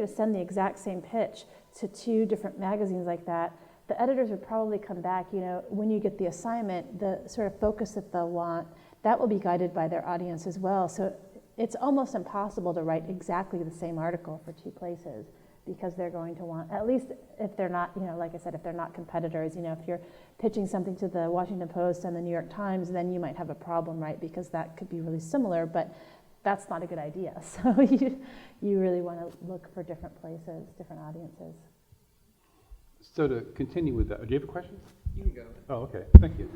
send the exact same pitch to 2 different magazines like that, the editors would probably come back, when you get the assignment, the sort of focus that they'll want, that will be guided by their audience as well. So it's almost impossible to write exactly the same article for two places, because they're going to want, at least if they're not, like I said, if they're not competitors, if you're pitching something to the Washington Post and the New York Times, then you might have a problem, right? Because that could be really similar, but that's not a good idea. So you really want to look for different places, different audiences. So to continue with that, do you have a question? You can go. Oh, okay, thank you.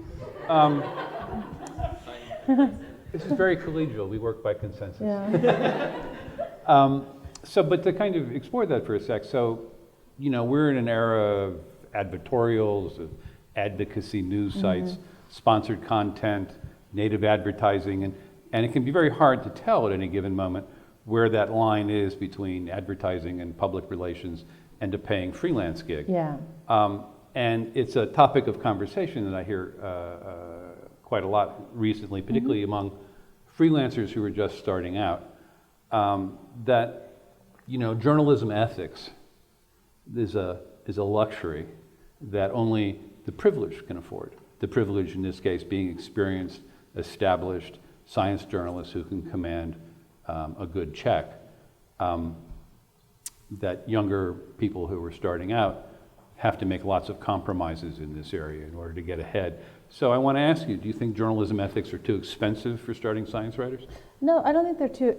This is very collegial, we work by consensus. Yeah. But to kind of explore that for a sec, so, we're in an era of advertorials, of advocacy news sites, sponsored content, native advertising, and it can be very hard to tell at any given moment where that line is between advertising and public relations and a paying freelance gig. Yeah. And it's a topic of conversation that I hear quite a lot recently, particularly among freelancers who are just starting out, that journalism ethics is a luxury that only the privileged can afford. The privileged in this case being experienced, established science journalists who can command a good check. That younger people who are starting out have to make lots of compromises in this area in order to get ahead. So I want to ask you, do you think journalism ethics are too expensive for starting science writers? No, I don't think they're too.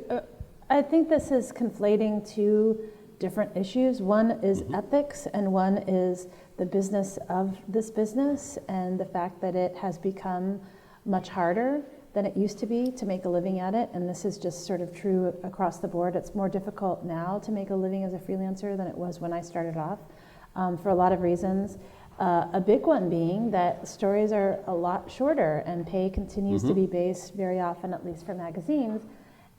I think this is conflating two different issues. One is ethics, and one is the business of this business, and the fact that it has become much harder than it used to be to make a living at it. And this is just sort of true across the board. It's more difficult now to make a living as a freelancer than it was when I started off, for a lot of reasons. A big one being that stories are a lot shorter, and pay continues to be based very often, at least for magazines,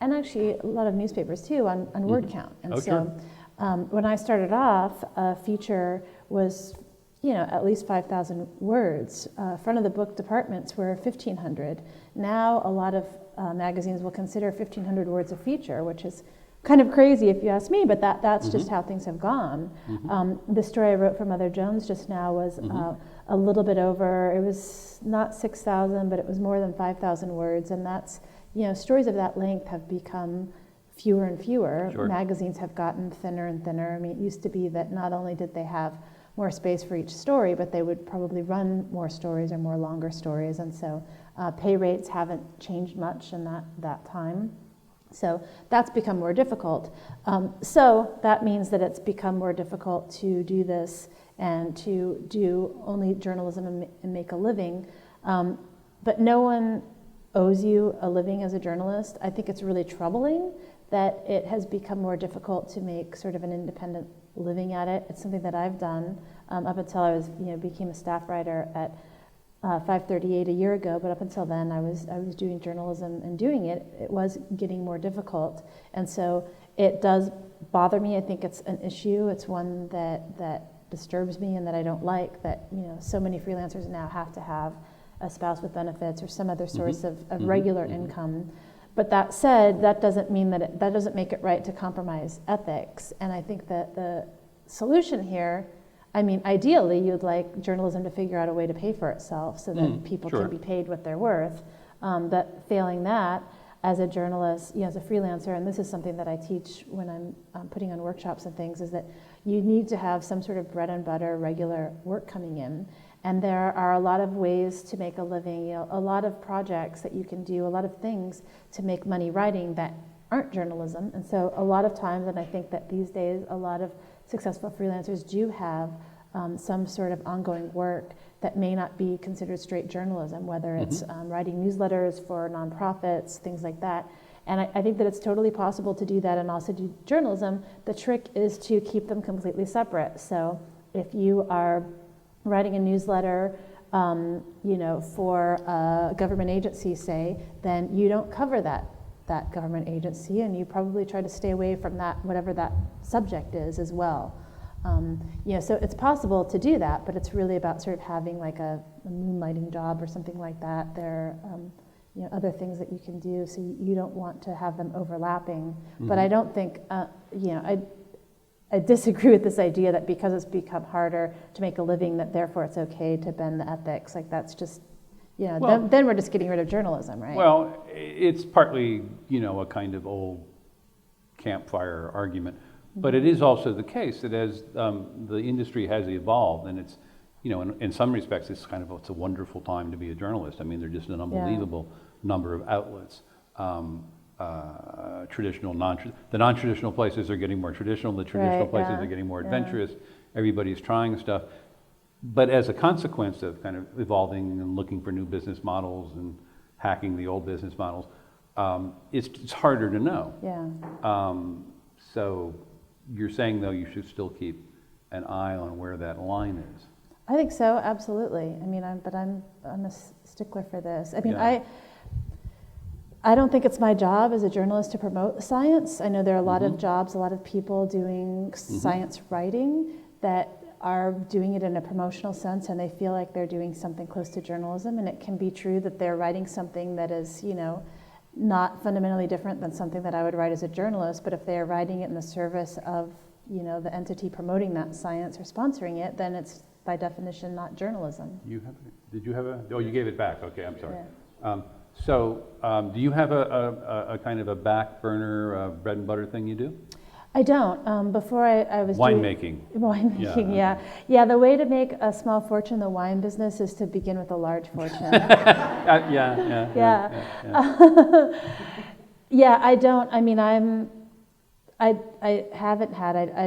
and actually a lot of newspapers too, on word count. And when I started off, a feature was at least 5,000 words. Front of the book departments were 1,500. Now a lot of magazines will consider 1,500 words a feature, which is kind of crazy if you ask me, but that's just how things have gone. The story I wrote for Mother Jones just now was a little bit over, it was not 6,000, but it was more than 5,000 words, and that's, stories of that length have become fewer and fewer. Sure. Magazines have gotten thinner and thinner. I mean, it used to be that not only did they have more space for each story, but they would probably run more stories or more longer stories, and so pay rates haven't changed much in that time. So that's become more difficult. So that means that it's become more difficult to do this and to do only journalism and make a living. But no one owes you a living as a journalist. I think it's really troubling that it has become more difficult to make sort of an independent living at it. It's something that I've done up until I was, became a staff writer at 538 a year ago, but up until then I was doing journalism and doing it. It was getting more difficult, and so it does bother me. I think it's an issue. It's one that disturbs me and that I don't like. That so many freelancers now have to have a spouse with benefits or some other source of regular income. But that said, that doesn't mean that doesn't make it right to compromise ethics. And I think that the solution here, I mean, ideally, you'd like journalism to figure out a way to pay for itself so that people can be paid what they're worth. But failing that, as a journalist, as a freelancer, and this is something that I teach when I'm putting on workshops and things, is that you need to have some sort of bread and butter, regular work coming in. And there are a lot of ways to make a living, a lot of projects that you can do, a lot of things to make money writing that aren't journalism. And so a lot of times, and I think that these days, a lot of successful freelancers do have some sort of ongoing work that may not be considered straight journalism, whether it's writing newsletters for nonprofits, things like that. And I think that it's totally possible to do that and also do journalism. The trick is to keep them completely separate. So if you are writing a newsletter, for a government agency, say, then you don't cover that government agency, and you probably try to stay away from that, whatever that subject is as well. So it's possible to do that, but it's really about sort of having like a moonlighting job or something like that. There are other things that you can do, so you don't want to have them overlapping. But I don't think, I disagree with this idea that because it's become harder to make a living, that therefore it's okay to bend the ethics. Like that's just, You know, Well- then we're just getting rid of journalism, right? Well, it's partly, a kind of old campfire argument, but it is also the case that as the industry has evolved, and it's, in some respects, it's a wonderful time to be a journalist. I mean, there's just an unbelievable number of outlets. Traditional, the non-traditional places are getting more traditional. The traditional Right, places yeah, are getting more yeah. adventurous. Everybody's trying stuff. But as a consequence of kind of evolving and looking for new business models and hacking the old business models, it's harder to know. Yeah. So you're saying, though, you should still keep an eye on where that line is. I think so, absolutely. I mean, I'm a stickler for this. I mean, Yeah. I don't think it's my job as a journalist to promote science. I know there are a lot Mm-hmm. of jobs, a lot of people doing science writing that are doing it in a promotional sense, and they feel like they're doing something close to journalism. And it can be true that they're writing something that is, not fundamentally different than something that I would write as a journalist. But if they are writing it in the service of, the entity promoting that science or sponsoring it, then it's by definition not journalism. Did you have oh, you gave it back. Okay, I'm sorry. Yeah. Do you have a kind of a back burner bread and butter thing you do? I don't. Before I was Winemaking. Winemaking, Yeah, yeah. The way to make a small fortune in the wine business is to begin with a large fortune. Yeah. Yeah, I don't. I mean, I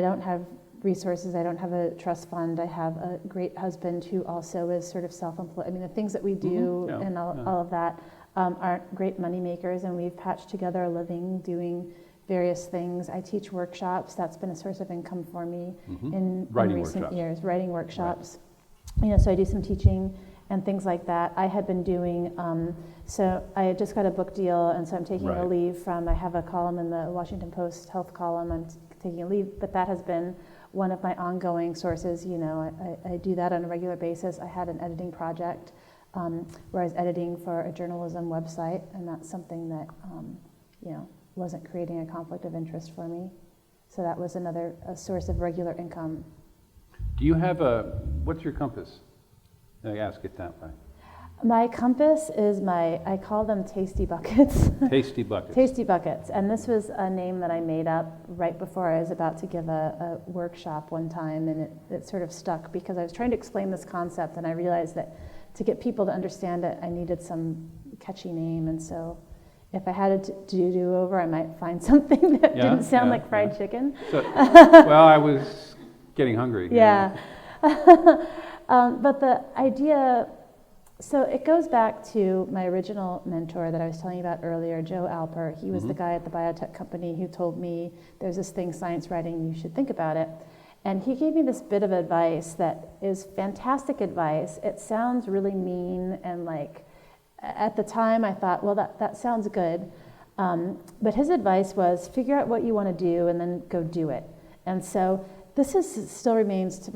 don't have resources. I don't have a trust fund. I have a great husband who also is sort of self-employed. I mean, the things that we do Yeah, and all of that aren't great money makers, and we've patched together a living doing various things. I teach workshops. That's been a source of income for me in recent years. Writing workshops. Right. So I do some teaching and things like that. I had been doing, so I just got a book deal, and so I'm taking a leave from, I have a column in the Washington Post health column, I'm taking a leave, but that has been one of my ongoing sources. I do that on a regular basis. I had an editing project where I was editing for a journalism website, and that's something that, wasn't creating a conflict of interest for me. So that was another source of regular income. Do you have what's your compass? I ask it that way. My compass is I call them tasty buckets. Tasty buckets. Tasty buckets. And this was a name that I made up right before I was about to give a workshop one time, and it sort of stuck because I was trying to explain this concept, and I realized that to get people to understand it, I needed some catchy name, and so if I had to do over, I might find something that didn't sound like fried chicken. So, well, I was getting hungry. Yeah. But the idea, so it goes back to my original mentor that I was telling you about earlier, Joe Alper. He was the guy at the Biotech company who told me there's this thing, science writing, you should think about it. And he gave me this bit of advice that is fantastic advice. It sounds really mean, and at the time I thought, well, that sounds good. But his advice was figure out what you want to do and then go do it. And so this still remains to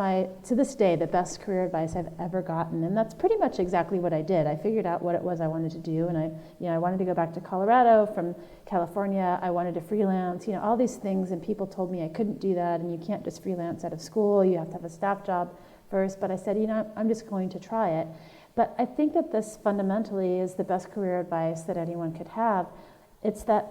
this day the best career advice I've ever gotten, and that's pretty much exactly what I did. I figured out what it was I wanted to do, and I wanted to go back to Colorado from California. I wanted to freelance, all these things, and people told me I couldn't do that, and you can't just freelance out of school. You have to have a staff job first. But I said, I'm just going to try it. But I think that this fundamentally is the best career advice that anyone could have. It's that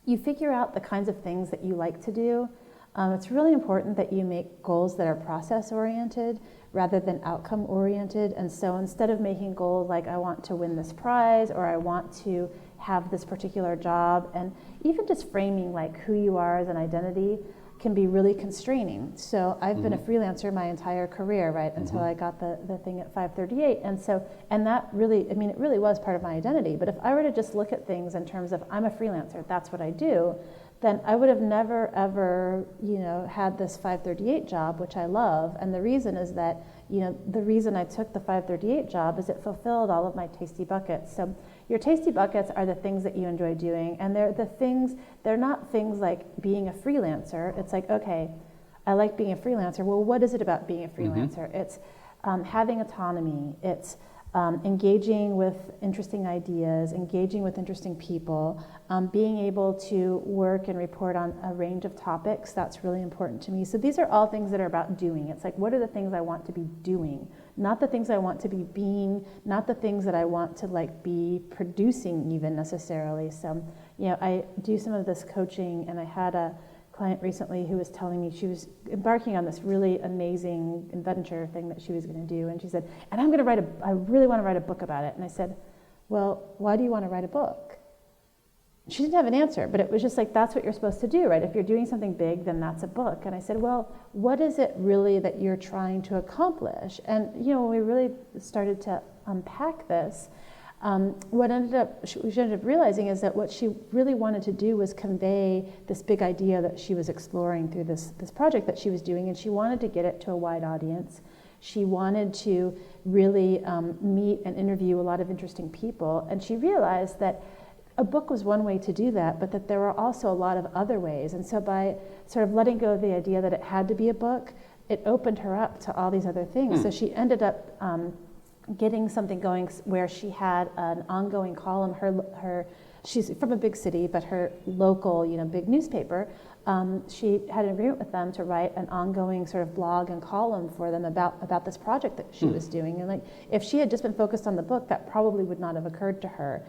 you figure out the kinds of things that you like to do. It's really important that you make goals that are process-oriented rather than outcome-oriented. And so instead of making goals like I want to win this prize or I want to have this particular job, and even just framing who you are as an identity can be really constraining. So I've been a freelancer my entire career, right, until I got the thing at 538. And that really, it really was part of my identity. But if I were to just look at things in terms of I'm a freelancer, that's what I do, then I would have never, ever, had this 538 job, which I love. And the reason is that, the reason I took the 538 job is it fulfilled all of my tasty buckets. So your tasty buckets are the things that you enjoy doing. And they're not things like being a freelancer. It's like, okay, I like being a freelancer. Well, what is it about being a freelancer? It's having autonomy. It's engaging with interesting ideas, engaging with interesting people, being able to work and report on a range of topics, that's really important to me. So these are all things that are about doing. It's like, what are the things I want to be doing? Not the things I want to be being, not the things that I want to like be producing even necessarily. So, you know, I do some of this coaching, and I had a client recently who was telling me she was embarking on this really amazing adventure thing that she was going to do, and she said, and I really want to write a book about it. And I said, well, why do you want to write a book? She didn't have an answer, but it was just like, that's what you're supposed to do, right? If you're doing something big, then that's a book. And I said, well, what is it really that you're trying to accomplish? And, you know, when we really started to unpack this, what she ended up realizing is that what she really wanted to do was convey this big idea that she was exploring through this project that she was doing, and she wanted to get it to a wide audience. She wanted to really meet and interview a lot of interesting people, and she realized that a book was one way to do that, but that there were also a lot of other ways. And so by sort of letting go of the idea that it had to be a book, it opened her up to all these other things. So she ended up getting something going where she had an ongoing column. She's from a big city, but her local, you know, big newspaper, she had an agreement with them to write an ongoing sort of blog and column for them about this project that she was doing. And like, if she had just been focused on the book, that probably would not have occurred to her.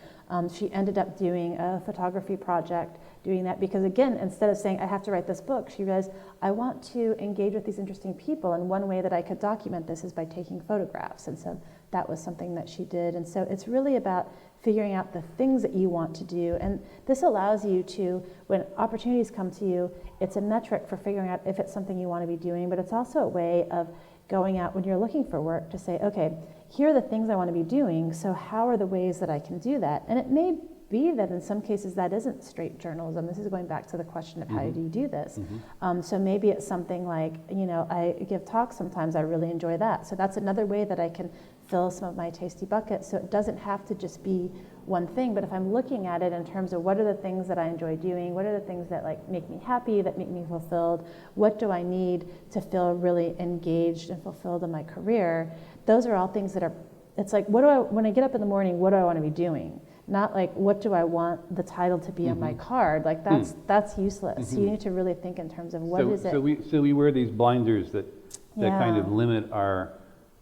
She ended up doing a photography project, doing that because, again, instead of saying, I have to write this book, she realized, I want to engage with these interesting people, and one way that I could document this is by taking photographs. And so that was something that she did. And so it's really about figuring out the things that you want to do. And this allows you to, when opportunities come to you, it's a metric for figuring out if it's something you want to be doing, but it's also a way of going out when you're looking for work to say, okay, here are the things I want to be doing, so how are the ways that I can do that? And it may be that in some cases that isn't straight journalism. This is going back to the question of how do you do this. So maybe it's something like, you know, I give talks sometimes, I really enjoy that. So that's another way that I can fill some of my tasty buckets. So it doesn't have to just be one thing, but if I'm looking at it in terms of what are the things that I enjoy doing, what are the things that like make me happy, that make me fulfilled, what do I need to feel really engaged and fulfilled in my career, those are all things that are, it's like, when I get up in the morning, what do I want to be doing? Not like, what do I want the title to be on my card? Like that's useless. You need to really think in terms of what is it. So we wear these blinders that kind of Yeah. limit our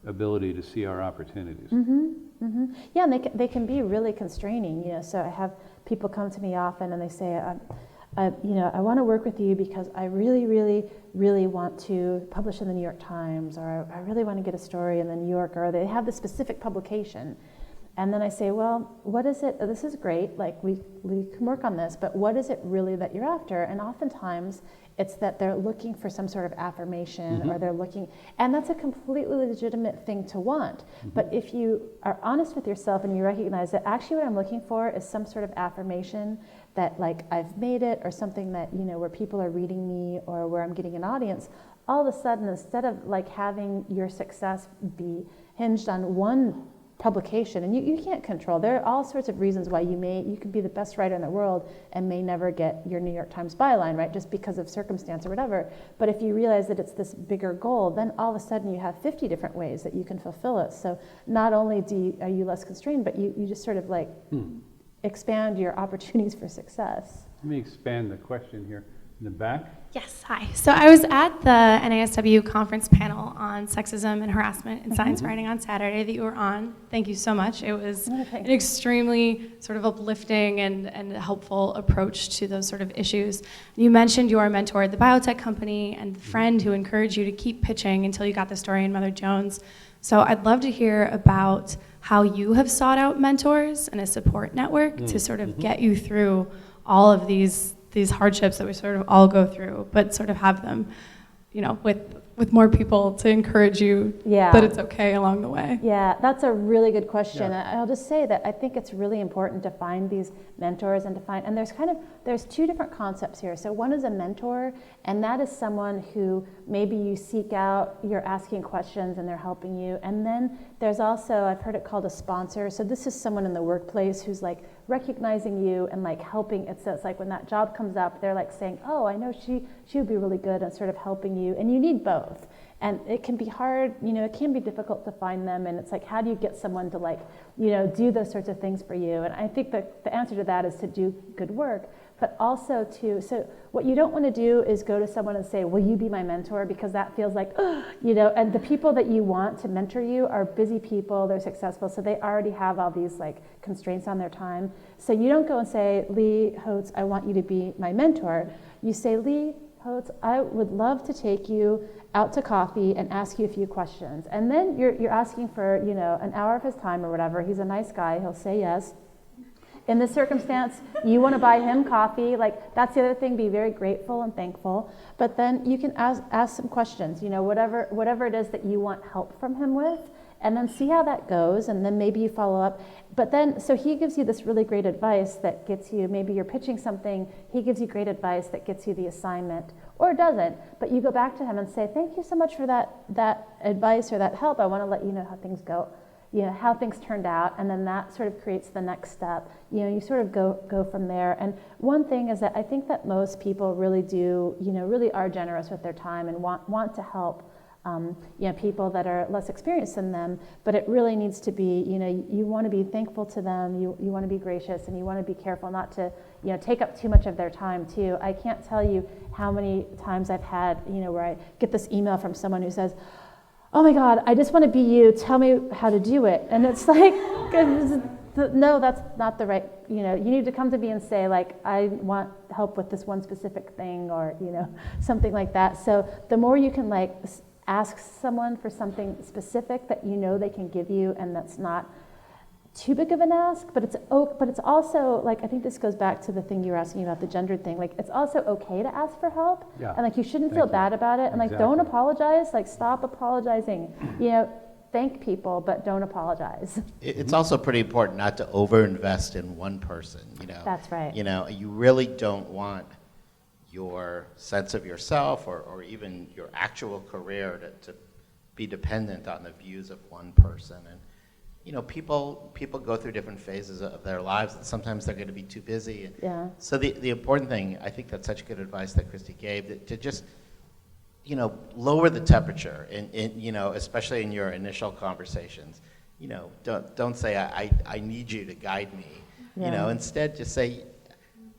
ability to see our opportunities. Yeah, and they can be really constraining. You know, so I have people come to me often and they say, you know, I want to work with you because I really, really, really want to publish in the New York Times, or I really want to get a story in the New Yorker, or they have the specific publication. And then I say, well, what is it? This is great, like we can work on this, but what is it really that you're after? And oftentimes it's that they're looking for some sort of affirmation, or they're looking, and that's a completely legitimate thing to want. But if you are honest with yourself and you recognize that actually what I'm looking for is some sort of affirmation that like I've made it, or something that, you know, where people are reading me or where I'm getting an audience, all of a sudden, instead of like having your success be hinged on one publication, and you can't control. There are all sorts of reasons why you could be the best writer in the world and may never get your New York Times byline, right? Just because of circumstance or whatever. But if you realize that it's this bigger goal, then all of a sudden you have 50 different ways that you can fulfill it. So not only are you less constrained, but you just sort of like expand your opportunities for success. Let me expand the question here in the back. Yes, hi. So I was at the NASW conference panel on sexism and harassment in science writing on Saturday that you were on. Thank you so much. It was an extremely sort of uplifting and helpful approach to those sort of issues. You mentioned your mentor at the biotech company and the friend who encouraged you to keep pitching until you got the story in Mother Jones. So I'd love to hear about how you have sought out mentors and a support network to sort of get you through all of these hardships that we sort of all go through, but sort of have them, you know, with more people to encourage you that it's okay along the way. Yeah, that's a really good question. Yeah. I'll just say that I think it's really important to find these mentors and there's two different concepts here. So one is a mentor, and that is someone who maybe you seek out, you're asking questions and they're helping you. And then there's also, I've heard it called a sponsor. So this is someone in the workplace who's like recognizing you and like helping. It's like when that job comes up, they're like saying, oh, I know she would be really good, and sort of helping you. And you need both. And it can be hard, it can be difficult to find them. And it's like, how do you get someone to like, do those sorts of things for you? And I think that the answer to that is to do good work, but also so what you don't want to do is go to someone and say, will you be my mentor? Because that feels like, and the people that you want to mentor you are busy people, they're successful, so they already have all these like constraints on their time. So you don't go and say, Lee Hotz, I want you to be my mentor. You say, Lee Hotz, I would love to take you out to coffee and ask you a few questions. And then you're asking for, an hour of his time or whatever. He's a nice guy, he'll say yes. In this circumstance, you want to buy him coffee. Like, that's the other thing, be very grateful and thankful. But then you can ask some questions, whatever it is that you want help from him with, and then see how that goes, and then maybe you follow up. But then, so he gives you this really great advice that gets you, maybe you're pitching something, he gives you great advice that gets you the assignment, or doesn't, but you go back to him and say, thank you so much for that advice or that help. I want to let you know how things go, how things turned out, and then that sort of creates the next step. You sort of go from there. And one thing is that I think that most people really do, really are generous with their time and want to help people that are less experienced than them, but it really needs to be, you want to be thankful to them, you want to be gracious, and you want to be careful not to, take up too much of their time too. I can't tell you how many times I've had, where I get this email from someone who says, oh my God, I just want to be you, tell me how to do it. And it's like, no, that's not the right, you need to come to me and say, like, I want help with this one specific thing, or, something like that. So the more you can like ask someone for something specific that they can give you, and that's not too big of an ask, but it's also like, I think this goes back to the thing you were asking about the gender thing. Like, it's also okay to ask for help, and like you shouldn't feel bad about it, and like don't apologize. Like, stop apologizing. Thank people, but don't apologize. It's also pretty important not to overinvest in one person. That's right. You really don't want your sense of yourself or even your actual career to be dependent on the views of one person. And people go through different phases of their lives, and sometimes they're going to be too busy. And so the important thing, I think that's such good advice that Christie gave, to just lower the temperature, in especially in your initial conversations. Don't say I need you to guide me. Instead just say,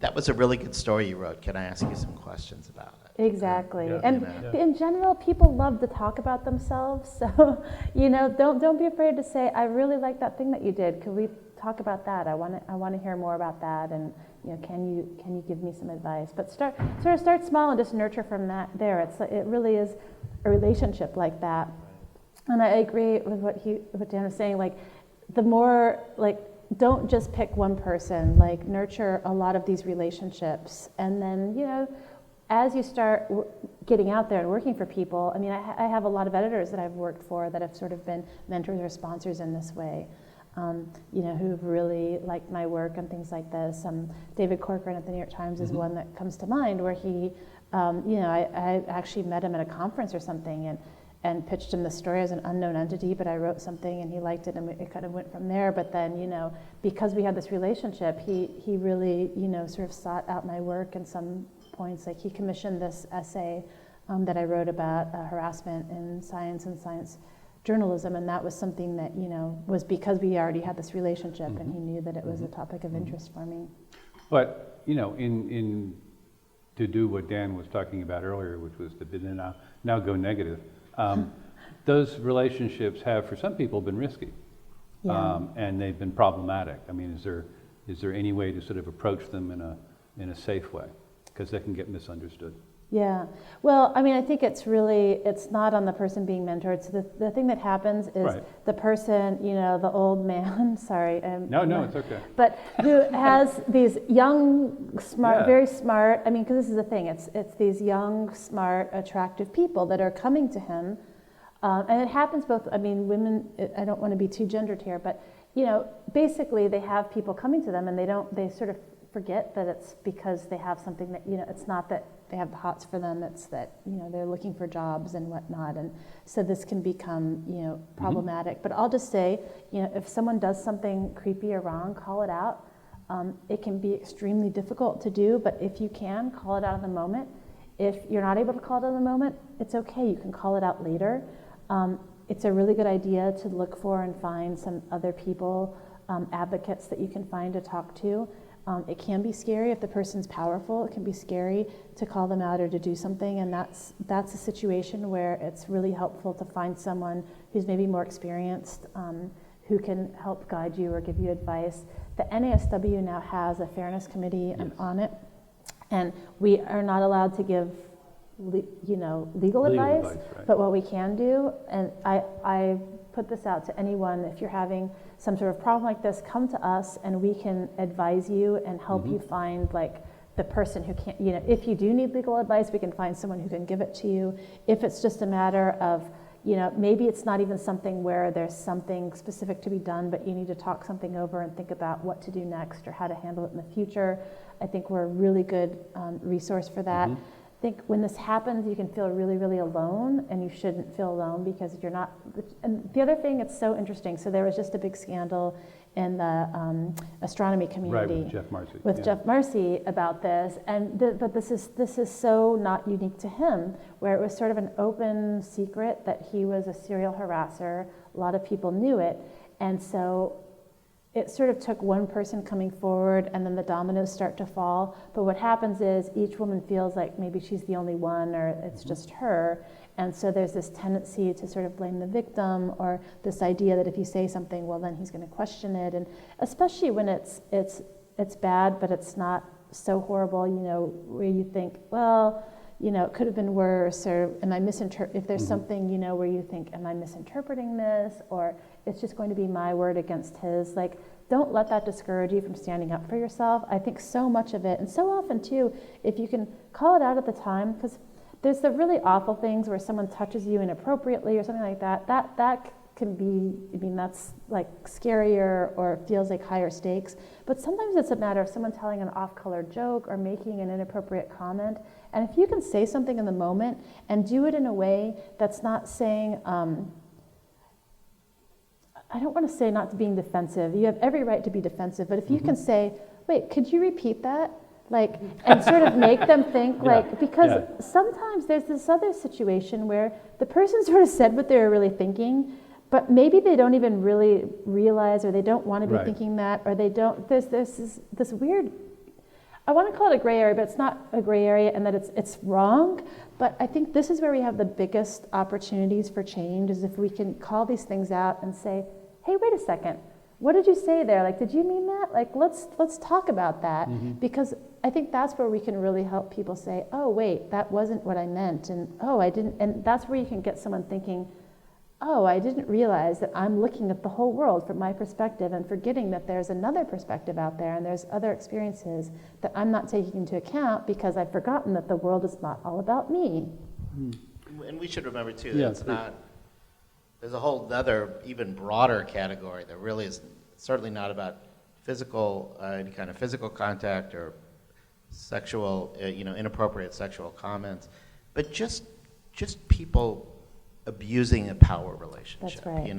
that was a really good story you wrote. Can I ask you some questions about it? Exactly. Yeah. And in general, people love to talk about themselves. So, don't be afraid to say, I really like that thing that you did. Could we talk about that? I want to hear more about that. And, can you give me some advice? But start small and just nurture from there. It really is a relationship like that. And I agree with what Dan was saying. Like, the more, like, don't just pick one person, like nurture a lot of these relationships. And then, as you start getting out there and working for people, I mean, I have a lot of editors that I've worked for that have sort of been mentors or sponsors in this way, who've really liked my work and things like this. David Corcoran at the New York Times is one that comes to mind, where he, I actually met him at a conference or something, and pitched him the story as an unknown entity, but I wrote something and he liked it, and it kind of went from there. But then, because we had this relationship, he really, sort of sought out my work in some points. Like, he commissioned this essay that I wrote about harassment in science and science journalism, and that was something that, was because we already had this relationship, and he knew that it was a topic of interest for me. But, in to do what Dan was talking about earlier, which was to now go negative, those relationships have, for some people, been risky, and they've been problematic. I mean, is there any way to sort of approach them in a safe way? Because they can get misunderstood. Yeah. Well, I mean, I think it's not on the person being mentored. So the thing that happens is the person, the old man, sorry. No, it's okay. But who has these young, smart, very smart, I mean, because this is the thing, it's these young, smart, attractive people that are coming to him. And it happens both, I mean, women, I don't want to be too gendered here, but, basically they have people coming to them, and they sort of forget that it's because they have something that, it's not that they have the hots for them, it's that, they're looking for jobs and whatnot. And so this can become, problematic. But I'll just say, if someone does something creepy or wrong, call it out. It can be extremely difficult to do, but if you can, call it out in the moment. If you're not able to call it out in the moment, it's okay, you can call it out later. It's a really good idea to look for and find some other people, advocates that you can find to talk to. It can be scary if the person's powerful. It can be scary to call them out or to do something, and that's a situation where it's really helpful to find someone who's maybe more experienced, who can help guide you or give you advice. The NASW now has a fairness committee on it, and we are not allowed to give legal advice, right. but what we can do, and I put this out to anyone, if you're having some sort of problem like this, come to us and we can advise you and help you find like the person who can't, if you do need legal advice, we can find someone who can give it to you. If it's just a matter of, maybe it's not even something where there's something specific to be done, but you need to talk something over and think about what to do next or how to handle it in the future. I think we're a really good resource for that. I think when this happens, you can feel really, really alone, and you shouldn't feel alone because you're not. And the other thing, it's so interesting. So there was just a big scandal in the astronomy community, Right, with Jeff Marcy. Jeff Marcy about this, and but this is so not unique to him, where it was sort of an open secret that he was a serial harasser. A lot of people knew it, and so it sort of took one person coming forward, and then the dominoes start to fall. But what happens is each woman feels like maybe she's the only one, or it's just her. And so there's this tendency to sort of blame the victim, or this idea that if you say something, well, then he's going to question it. And especially when it's bad, but it's not so horrible, where you think, well, it could have been worse, or am I if there's something, where you think, am I misinterpreting this, or it's just going to be my word against his, like, don't let that discourage you from standing up for yourself. I think so much of it, and so often too, if you can call it out at the time, because there's the really awful things where someone touches you inappropriately or something like that, that can be, that's like scarier or feels like higher stakes. But sometimes it's a matter of someone telling an off-color joke or making an inappropriate comment. And if you can say something in the moment and do it in a way that's not saying, I don't want to say not being defensive. You have every right to be defensive. But if you can say, wait, could you repeat that? Like, and sort of make them think, because sometimes there's this other situation where the person sort of said what they were really thinking, but maybe they don't even really realize, or they don't want to be thinking that, or they don't, there's this weird, I want to call it a gray area, but it's not a gray area, and that it's wrong. But I think this is where we have the biggest opportunities for change, is if we can call these things out and say, hey, wait a second, what did you say there? Like, did you mean that? Like, let's talk about that. Because I think that's where we can really help people say, oh, wait, that wasn't what I meant. And, oh, I didn't. And that's where you can get someone thinking, oh, I didn't realize that I'm looking at the whole world from my perspective and forgetting that there's another perspective out there and there's other experiences that I'm not taking into account because I've forgotten that the world is not all about me. And we should remember, too, that it's not, there's a whole other, even broader category that really is certainly not about physical, any kind of physical contact or sexual, inappropriate sexual comments, but just people abusing a power relationship. That's right. And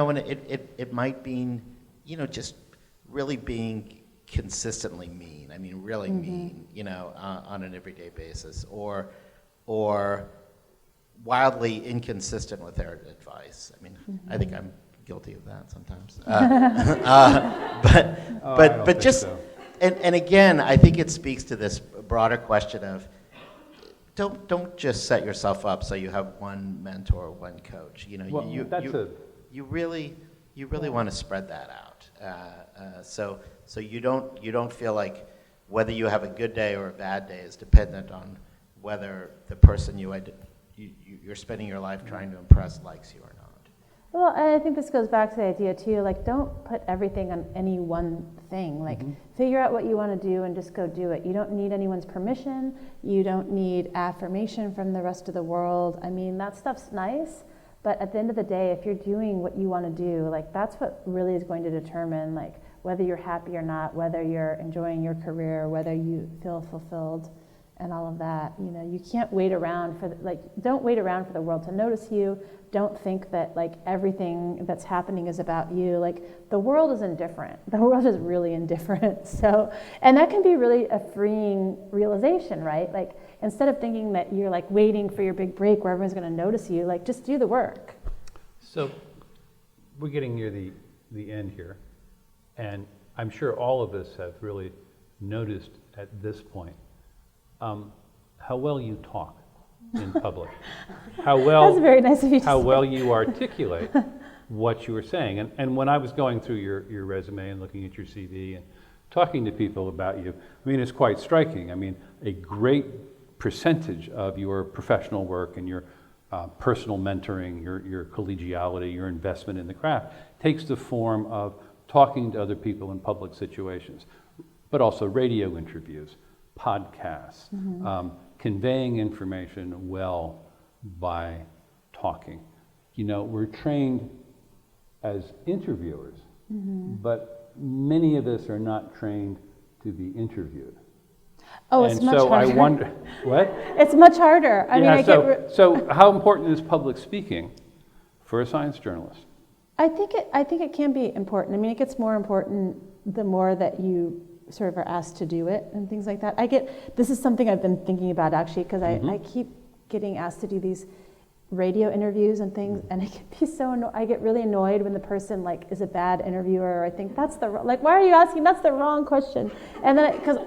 when it might mean, just really being consistently mean. I mean, really mean, on an everyday basis, or wildly inconsistent with their advice. I mean, I think I'm guilty of that sometimes. But just, so. And again, I think it speaks to this broader question of don't just set yourself up so you have one mentor, one coach. You really want to spread that out. So you don't feel like whether you have a good day or a bad day is dependent on whether the person you're spending your life trying to impress likes you or not. Well, I think this goes back to the idea too, like, don't put everything on any one thing. Like, figure out what you want to do and just go do it. You don't need anyone's permission. You don't need affirmation from the rest of the world. I mean, that stuff's nice, but at the end of the day, if you're doing what you want to do, like, that's what really is going to determine, like, whether you're happy or not, whether you're enjoying your career, whether you feel fulfilled. and all of that. You know, you can't wait around for don't wait around for the world to notice you. Don't think that like everything that's happening is about you. Like the world is indifferent. The world is really indifferent. So, and that can be really a freeing realization, right? Like instead of thinking that you're like waiting for your big break where everyone's going to notice you, like just do the work. So we're getting near the end here, and I'm sure all of us have really noticed at this point how well you talk in public, how well That's very nice of you to how say. well you articulate what you were saying. And when I was going through your resume and looking at your CV and talking to people about you, I mean, it's quite striking. I mean, a great percentage of your professional work and your personal mentoring, your collegiality, your investment in the craft takes the form of talking to other people in public situations, but also radio interviews, podcasts, conveying information well by talking. You know, we're trained as interviewers, but many of us are not trained to be interviewed. Oh, it's And much so harder. I wonder, what? It's much harder. I mean, I get. So how important is public speaking for a science journalist? I think it can be important. I mean, it gets more important the more that you sort of are asked to do it and things like that. This is something I've been thinking about actually, because I keep getting asked to do these radio interviews and things, and it can be so I get really annoyed when the person like is a bad interviewer, or I think that's like, why are you asking? That's the wrong question. And then because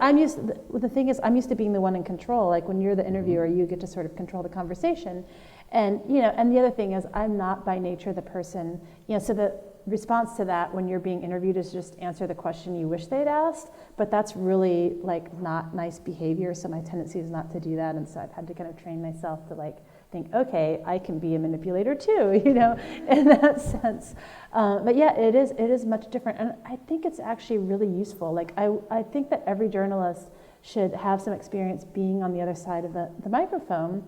the thing is I'm used to being the one in control. Like when you're the interviewer, you get to sort of control the conversation. And you know, and the other thing is I'm not by nature the person, you know, so the response to that when you're being interviewed is just answer the question you wish they'd asked, but that's really like not nice behavior, so my tendency is not to do that, and so I've had to kind of train myself to like think, okay, I can be a manipulator too, you know, in that sense. But yeah, it is much different, and I think it's actually really useful. Like I think that every journalist should have some experience being on the other side of the microphone,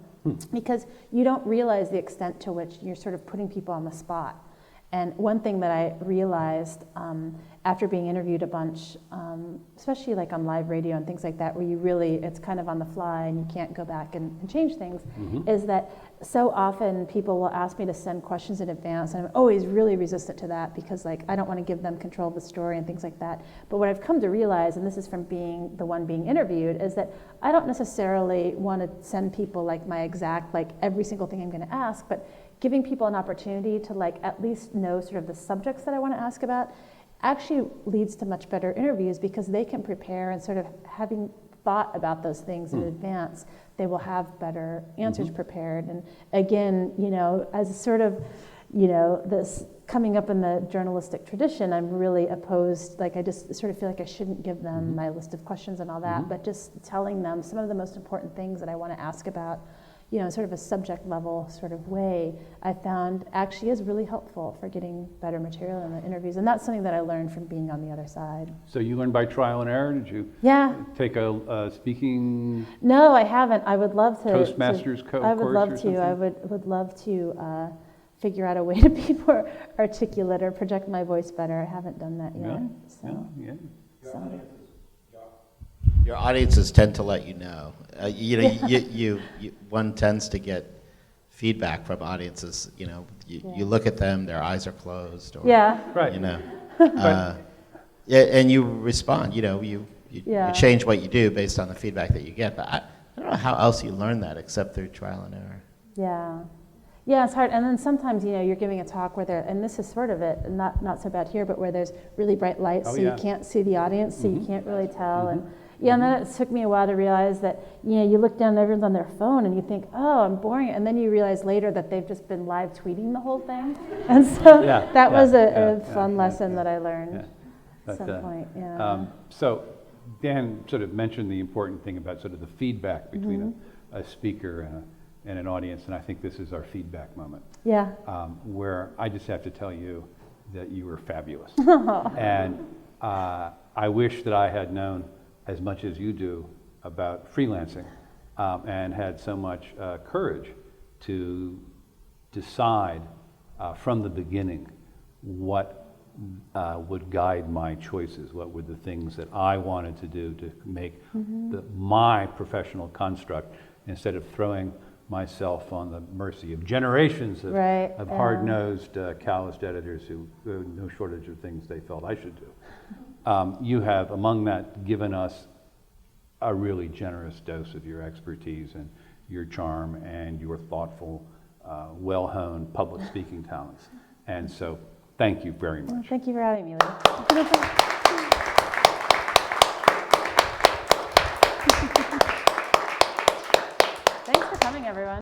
because you don't realize the extent to which you're sort of putting people on the spot. And one thing that I realized after being interviewed a bunch, especially like on live radio and things like that, where it's kind of on the fly and you can't go back and change things, is that so often people will ask me to send questions in advance, and I'm always really resistant to that because like I don't want to give them control of the story and things like that. But what I've come to realize, and this is from being the one being interviewed, is that I don't necessarily want to send people like my exact, like every single thing I'm going to ask, but giving people an opportunity to like at least know sort of the subjects that I want to ask about actually leads to much better interviews, because they can prepare, and sort of having thought about those things in advance, they will have better answers prepared. And again, you know, as sort of, you know, this coming up in the journalistic tradition, I'm really opposed, like I just sort of feel like I shouldn't give them my list of questions and all that, but just telling them some of the most important things that I want to ask about, you know, sort of a subject level sort of way, I found actually is really helpful for getting better material in the interviews. And that's something that I learned from being on the other side. So you learned by trial and error? Did you take a speaking? No, I haven't. I would love to. Toastmasters course I would love or to. something? I would love to figure out a way to be more articulate or project my voice better. I haven't done that yet. So. Your audiences tend to let you know. You know, one tends to get feedback from audiences. You know, you look at them, their eyes are closed, or Right. you know, and you respond. You know, you change what you do based on the feedback that you get. But I don't know how else you learn that except through trial and error. Yeah, it's hard. And then sometimes, you know, you're giving a talk where and this is sort of it, not so bad here, but where there's really bright lights, so you can't see the audience, so you can't really tell. And and then it took me a while to realize that, you know, you look down and everyone's on their phone and you think, oh, I'm boring. And then you realize later that they've just been live tweeting the whole thing. And so that was a fun lesson that I learned at some point. So Dan sort of mentioned the important thing about sort of the feedback between a speaker and an audience, and I think this is our feedback moment. Where I just have to tell you that you were fabulous. And I wish that I had known as much as you do about freelancing, and had so much courage to decide from the beginning what would guide my choices. What were the things that I wanted to do to make my professional construct, instead of throwing myself on the mercy of generations of, Right, of hard-nosed, calloused editors who no shortage of things they felt I should do. You have, among that, given us a really generous dose of your expertise and your charm and your thoughtful, well-honed public speaking talents. And so, thank you very Well, much. thank you for having me, Lee. Thanks for coming, everyone.